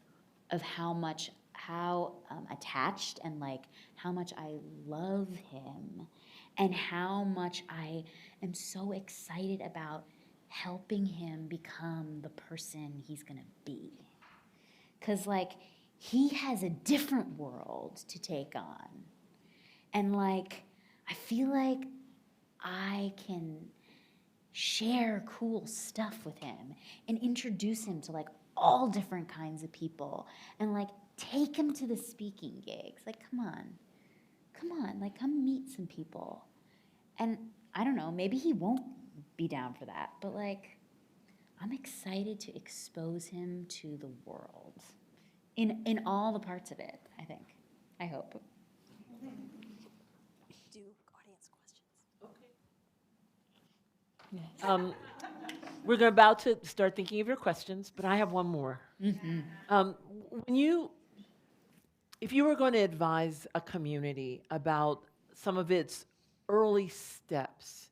Speaker 3: of how attached and like how much I love him and how much I am so excited about helping him become the person he's gonna be. 'Cause like, he has a different world to take on. And like, I feel like I can share cool stuff with him and introduce him to like all different kinds of people and like take him to the speaking gigs. Like, come on, like come meet some people. And I don't know, maybe he won't be down for that, but like, I'm excited to expose him to the world in all the parts of it, I think. I hope.
Speaker 4: Do audience questions.
Speaker 2: We're about to start thinking of your questions, but I have one more. If you were going to advise a community about some of its early steps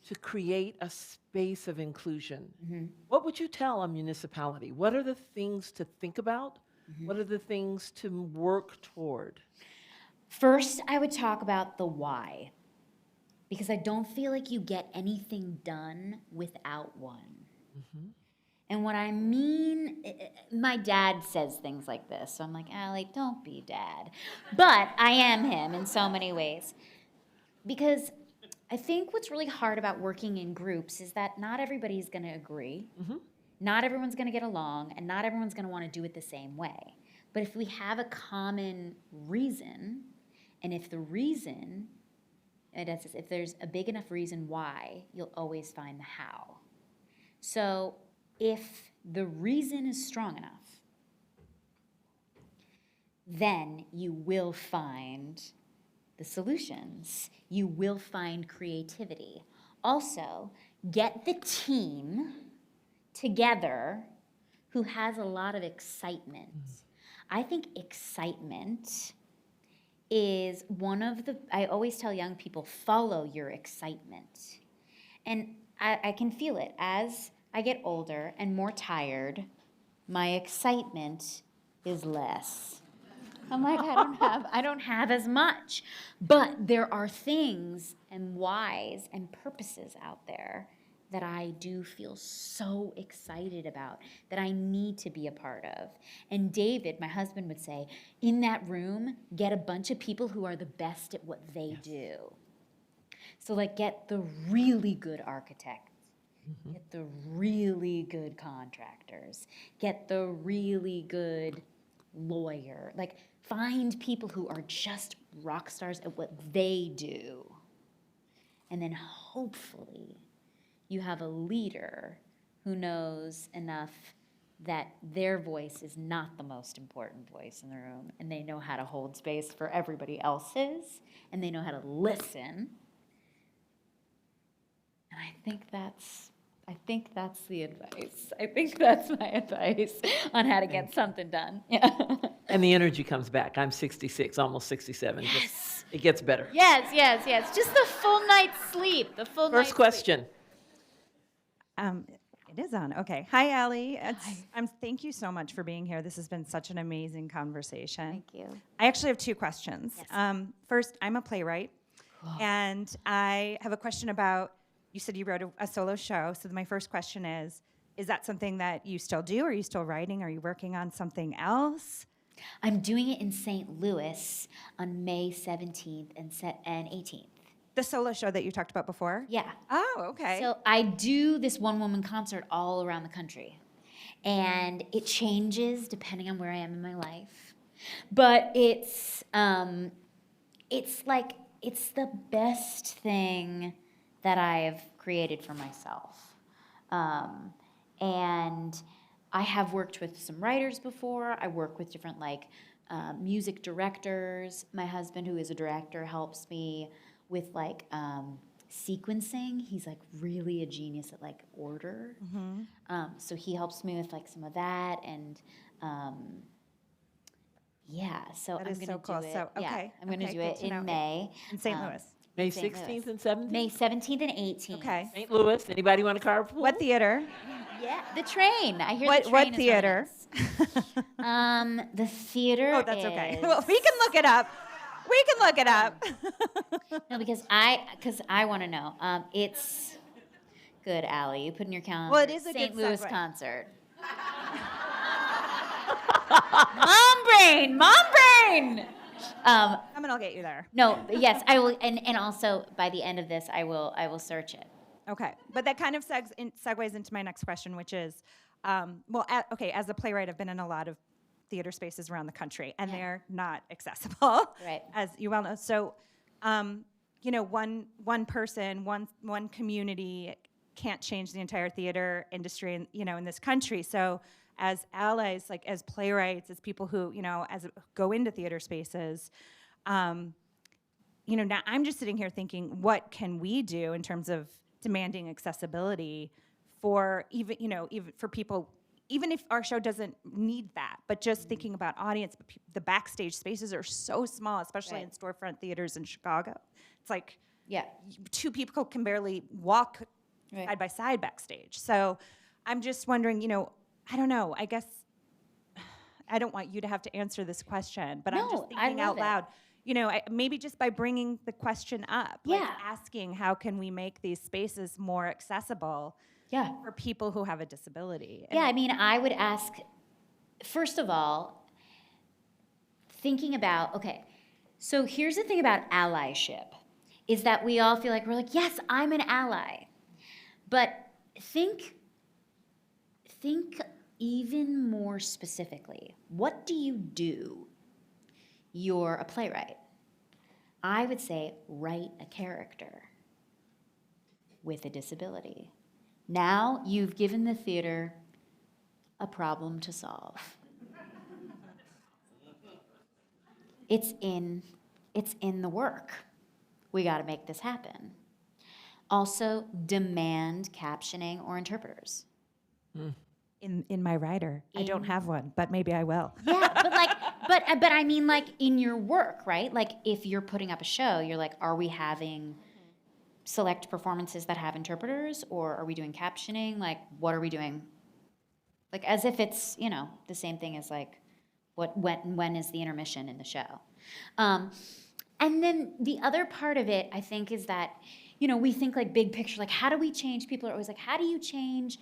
Speaker 2: to create a space of inclusion, what would you tell a municipality? What are the things to think about? What are the things to work toward?
Speaker 3: First, I would talk about the why, because I don't feel like you get anything done without one. And what I mean, my dad says things like this. So I'm like, Allie, don't be dad. But I am him in so many ways. Because I think what's really hard about working in groups is that not everybody's going to agree. Not everyone's going to get along, and not everyone's going to want to do it the same way. But if we have a common reason, and if the reason, if there's a big enough reason why, you'll always find the how. So if the reason is strong enough, then you will find the solutions. You will find creativity. Also, get the team together who has a lot of excitement. I think excitement is one of the, I always tell young people, follow your excitement. And I can feel it. As I get older and more tired, my excitement is less. I'm like, I don't have as much. But there are things and whys and purposes out there that I do feel so excited about, that I need to be a part of. And David, my husband, would say, in that room, get a bunch of people who are the best at what they do. So like, get the really good architects, get the really good contractors, get the really good lawyer. Like, find people who are just rock stars at what they do. And then hopefully you have a leader who knows enough that their voice is not the most important voice in the room, and they know how to hold space for everybody else's, and they know how to listen. And I think that's the advice. I think that's my advice on how to get something done. Yeah.
Speaker 2: And the energy comes back. I'm 66, almost 67.
Speaker 3: Yes.
Speaker 2: It gets better.
Speaker 3: Yes. Just the full night's sleep.
Speaker 2: First question.
Speaker 5: It is on. Okay. Hi, Allie. Thank you so much for being here. This has been such an amazing conversation.
Speaker 3: Thank you.
Speaker 5: I actually have two questions.
Speaker 3: Yes.
Speaker 5: First, I'm a playwright, and I have a question about, you said you wrote a solo show, so my first question is that something that you still do? Are you still writing? Are you working on something else?
Speaker 3: I'm doing it in St. Louis on May 17th and 18th.
Speaker 5: The solo show that you talked about before?
Speaker 3: Yeah.
Speaker 5: Oh, okay.
Speaker 3: So I do this one-woman concert all around the country. And it changes depending on where I am in my life. But it's the best thing that I've created for myself. And I have worked with some writers before. I work with different music directors. My husband, who is a director, helps me with sequencing. He's really a genius at order. So he helps me with some of that, and so
Speaker 5: That
Speaker 3: I'm
Speaker 5: is
Speaker 3: gonna
Speaker 5: so cool.
Speaker 3: do it.
Speaker 5: So,
Speaker 3: Yeah,
Speaker 5: okay,
Speaker 3: I'm gonna
Speaker 5: okay,
Speaker 3: do
Speaker 5: good
Speaker 3: it
Speaker 5: to know.
Speaker 3: in May.
Speaker 5: In St. Louis.
Speaker 2: May
Speaker 3: St.
Speaker 2: 16th
Speaker 3: Louis.
Speaker 2: and 17th?
Speaker 3: May 17th and 18th.
Speaker 5: Okay.
Speaker 2: St. Louis. Anybody want to carpool?
Speaker 5: What theater?
Speaker 3: Yeah, the train. I hear
Speaker 5: What
Speaker 3: the train is really
Speaker 5: theater?
Speaker 3: nice. The theater.
Speaker 5: Oh, that's okay.
Speaker 3: is-
Speaker 5: Well, we can look it up. We can look it up.
Speaker 3: No, because I want to know. It's good, Allie. You put in your calendar.
Speaker 5: Well, it is a
Speaker 3: St.
Speaker 5: good
Speaker 3: Louis
Speaker 5: segue.
Speaker 3: concert. Mom brain.
Speaker 5: I'll get you there.
Speaker 3: No, but yes, I will, and also by the end of this, I will search it.
Speaker 5: Okay, but that kind of segues into my next question, which is, as a playwright, I've been in a lot of theater spaces around the country, and they're not accessible,
Speaker 3: Right.
Speaker 5: as you well know. So, one person, one community can't change the entire theater industry, in this country. So, as allies, as playwrights, as people who, go into theater spaces, now I'm just sitting here thinking, what can we do in terms of demanding accessibility for even for people, even if our show doesn't need that, but just thinking about audience, the backstage spaces are so small, especially
Speaker 3: Right.
Speaker 5: in storefront theaters in Chicago. It's
Speaker 3: Yeah.
Speaker 5: two people can barely walk
Speaker 3: Right.
Speaker 5: side by side backstage. So I'm just wondering, I don't know, I guess I don't want you to have to answer this question, but I'm
Speaker 3: No,
Speaker 5: just
Speaker 3: I
Speaker 5: thinking
Speaker 3: love
Speaker 5: out
Speaker 3: it.
Speaker 5: loud. maybe just by bringing the question up, like
Speaker 3: Yeah.
Speaker 5: asking how can we make these spaces more accessible
Speaker 3: Yeah.
Speaker 5: for people who have a disability.
Speaker 3: Yeah, I mean, I would ask, first of all, thinking about, okay, so here's the thing about allyship, is that we all feel like, we're like, yes, I'm an ally. But think even more specifically. What do you do? You're a playwright. I would say write a character with a disability. Now you've given the theater a problem to solve. It's in the work. We got to make this happen. Also, demand captioning or interpreters.
Speaker 5: In my writer, I don't
Speaker 3: In-
Speaker 5: have one, but maybe I will.
Speaker 3: Yeah, but I mean, like, in your work, right? Like, if you're putting up a show, you're like, are we having select performances that have interpreters, or are we doing captioning? Like, what are we doing? Like, as if it's, the same thing as like, when is the intermission in the show? And then the other part of it, I think, is that, we think like big picture, like, how do we change? People are always like, how do you change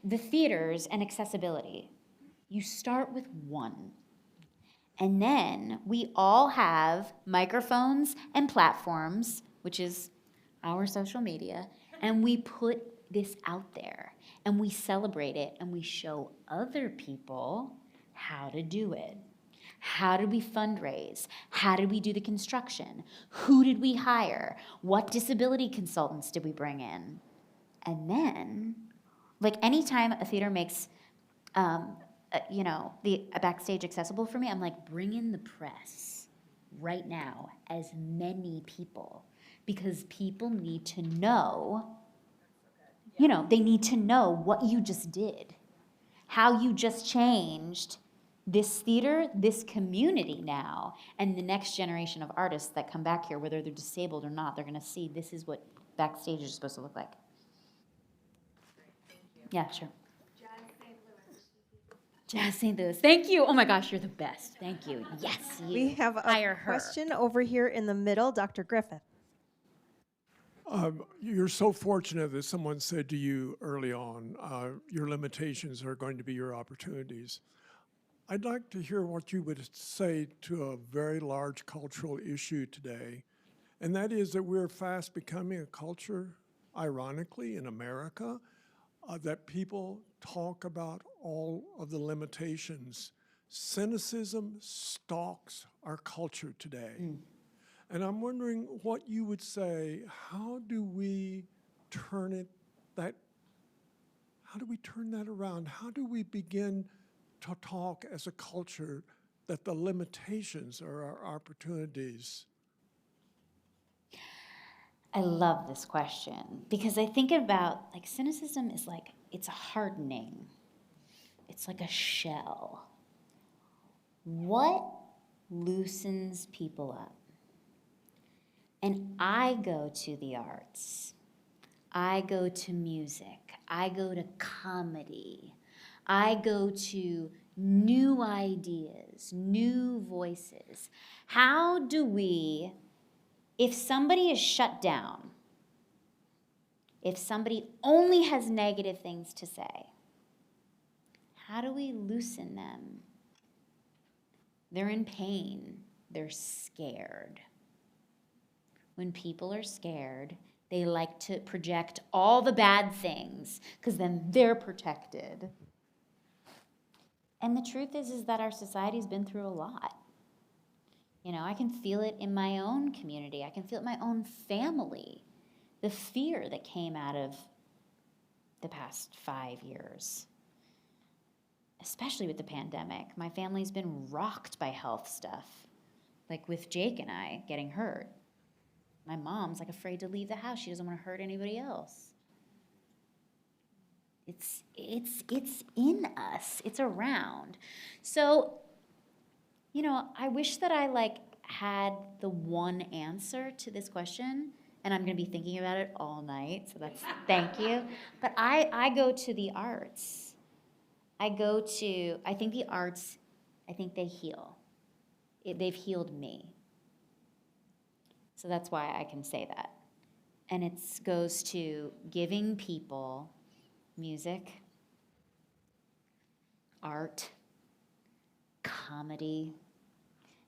Speaker 3: the theaters and accessibility? You start with one. And then we all have microphones and platforms, which is our social media, and we put this out there and we celebrate it and we show other people how to do it. How did we fundraise? How did we do the construction? Who did we hire? What disability consultants did we bring in? And then, like, anytime a theater makes a backstage accessible for me, I'm like, bring in the press right now, as many people, because people need to know, they need to know what you just did, how you just changed this theater, this community now, and the next generation of artists that come back here, whether they're disabled or not, they're gonna see this is what backstage is supposed to look like. Yeah, sure. Jazz St. Louis. Thank you. Oh my gosh, you're the best. Thank you. Yes, you.
Speaker 4: We have a
Speaker 3: Hire her.
Speaker 4: question over here in the middle, Dr. Griffith.
Speaker 6: You're so fortunate that someone said to you early on, your limitations are going to be your opportunities. I'd like to hear what you would say to a very large cultural issue today, and that is that we're fast becoming a culture, ironically, in America, that people talk about all of the limitations. Cynicism stalks our culture today. And I'm wondering what you would say, how do we turn that around? How do we begin to talk as a culture that the limitations are our opportunities?
Speaker 3: I love this question because I think about, like, cynicism is like, it's a hardening. It's like a shell. What loosens people up? And I go to the arts. I go to music. I go to comedy. I go to new ideas, new voices. How do we, if somebody is shut down, if somebody only has negative things to say, how do we loosen them? They're in pain. They're scared. When people are scared, they like to project all the bad things because then they're protected. And the truth is that our society's been through a lot. I can feel it in my own community. I can feel it in my own family. The fear that came out of the past 5 years, especially with the pandemic. My family's been rocked by health stuff, like with Jake and I getting hurt. My mom's like afraid to leave the house. She doesn't want to hurt anybody else. It's in us. It's around. So, I wish that I had the one answer to this question, and I'm going to be thinking about it all night. So thank you. But I go to the arts. I think the arts, I think they heal. They've healed me. So that's why I can say that. And it goes to giving people music, art, comedy,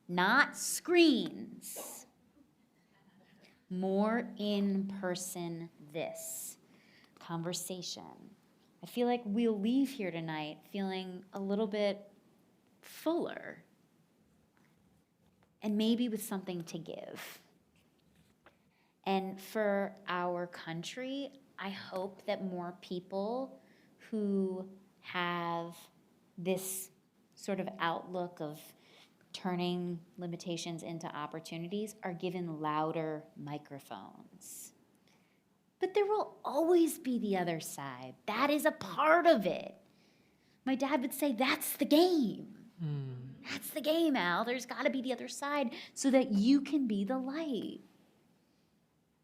Speaker 3: not screens, more in-person conversation. I feel like we'll leave here tonight feeling a little bit fuller and maybe with something to give. And for our country, I hope that more people who have this sort of outlook of turning limitations into opportunities are given louder microphones. But there will always be the other side. That is a part of it. My dad would say, that's the game. That's the game, Al. There's got to be the other side so that you can be the light.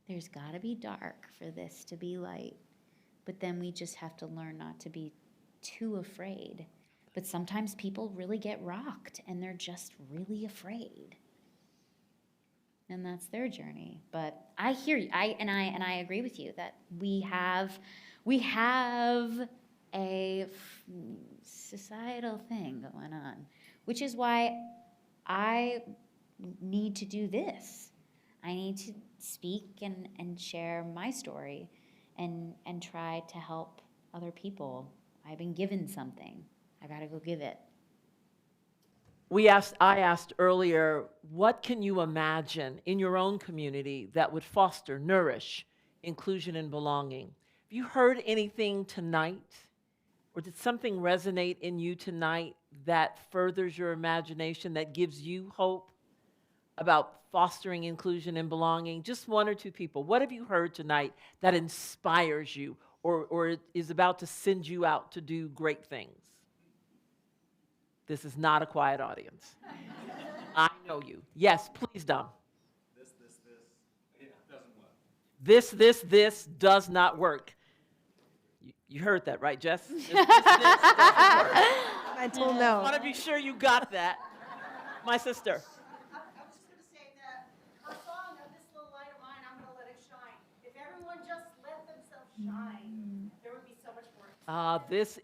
Speaker 3: There's got to be dark for this to be light. But then we just have to learn not to be too afraid. But sometimes people really get rocked and they're just really afraid. And that's their journey. But I hear you. I agree with you that we have a societal thing going on, which is why I need to do this. I need to speak and share my story and try to help other people. I've been given something. I gotta go give it.
Speaker 2: I asked earlier, what can you imagine in your own community that would foster, nourish inclusion and belonging? Have you heard anything tonight? Or did something resonate in you tonight that furthers your imagination, that gives you hope about fostering inclusion and belonging? Just one or two people. What have you heard tonight that inspires you or is about to send you out to do great things? This is not a quiet audience. I know you. Yes, please, Dom. This does not work. You heard that, right, Jess? This doesn't work.
Speaker 4: Mental
Speaker 2: I
Speaker 4: note.
Speaker 2: want to be sure you got that. My sister.
Speaker 7: I was just going to say that her song of This Little Light of Mine, I'm going to let it shine. If everyone just let themselves shine, there would be so much more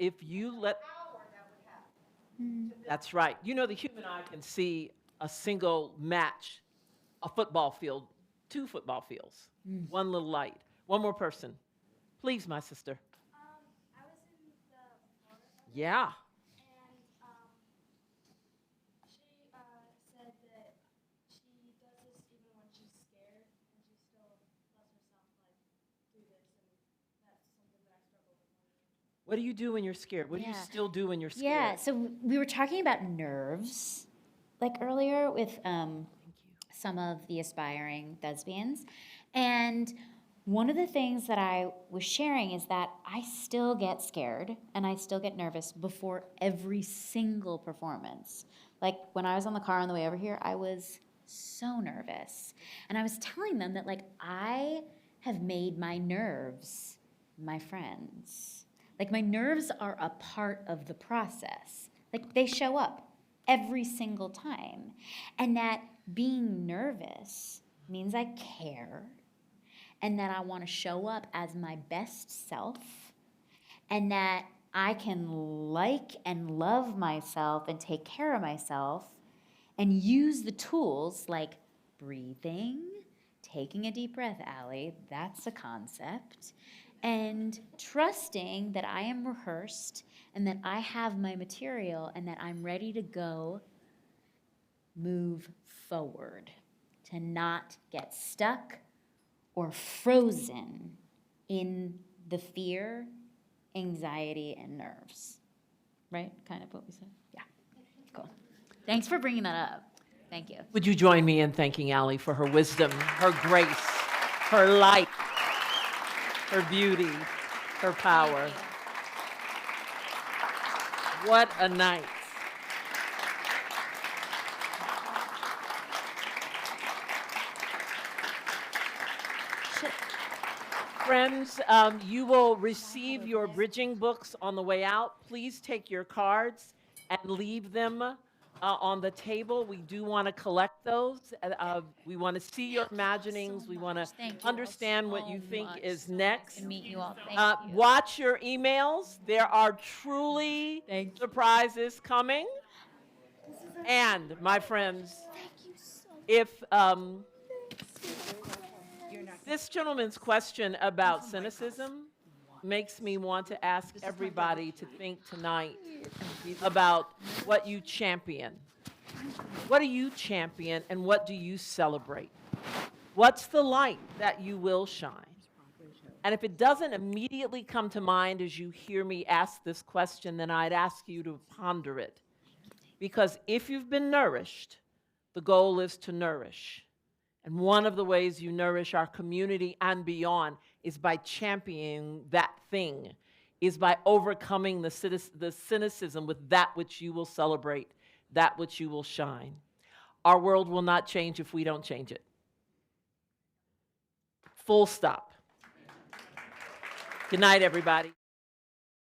Speaker 2: If you let,
Speaker 7: power that would have.
Speaker 2: that's right. You know, the human eye can see a single match, a football field, 2 football fields, one little light. One more person. Please, my sister.
Speaker 7: I was in the Florida
Speaker 2: Yeah.
Speaker 7: and she said that she does this even when she's scared and she still lets herself do this, and that's something that I struggle with.
Speaker 2: What do you do when you're scared? What do you
Speaker 3: Yeah.
Speaker 2: still do when you're scared?
Speaker 3: Yeah, so we were talking about nerves, like earlier with some of the aspiring thespians. And one of the things that I was sharing is that I still get scared and I still get nervous before every single performance. Like when I was on the car on the way over here, I was so nervous. And I was telling them that like I have made my nerves my friends. Like my nerves are a part of the process. Like they show up every single time. And that being nervous means I care and that I want to show up as my best self and that I can like and love myself and take care of myself and use the tools like breathing, taking a deep breath, Allie, that's a concept, and trusting that I am rehearsed and that I have my material and that I'm ready to go move forward, to not get stuck or frozen in the fear, anxiety, and nerves. Right? Kind of what we said? Yeah. Cool. Thanks for bringing that up. Thank you.
Speaker 2: Would you join me in thanking Allie for her wisdom, her grace, her light, her beauty, her power? What a night. Friends, you will receive your bridging books on the way out. Please take your cards and leave them on the table. We do want to collect those. We want to see your imaginings. We want to
Speaker 3: Thank you all
Speaker 2: understand what
Speaker 3: so
Speaker 2: you think
Speaker 3: much.
Speaker 2: is
Speaker 3: So nice
Speaker 2: next.
Speaker 3: to meet you all. Thank you.
Speaker 2: Watch your emails. There are truly surprises coming. And, my friends, if this gentleman's question about cynicism makes me want to ask everybody to think tonight about what you champion. What do you champion and what do you celebrate? What's the light that you will shine? And if it doesn't immediately come to mind as you hear me ask this question, then I'd ask you to ponder it. Because if you've been nourished, the goal is to nourish. And one of the ways you nourish our community and beyond is by championing that thing, is by overcoming the cynicism with that which you will celebrate, that which you will shine. Our world will not change if we don't change it. Full stop. Good night, everybody.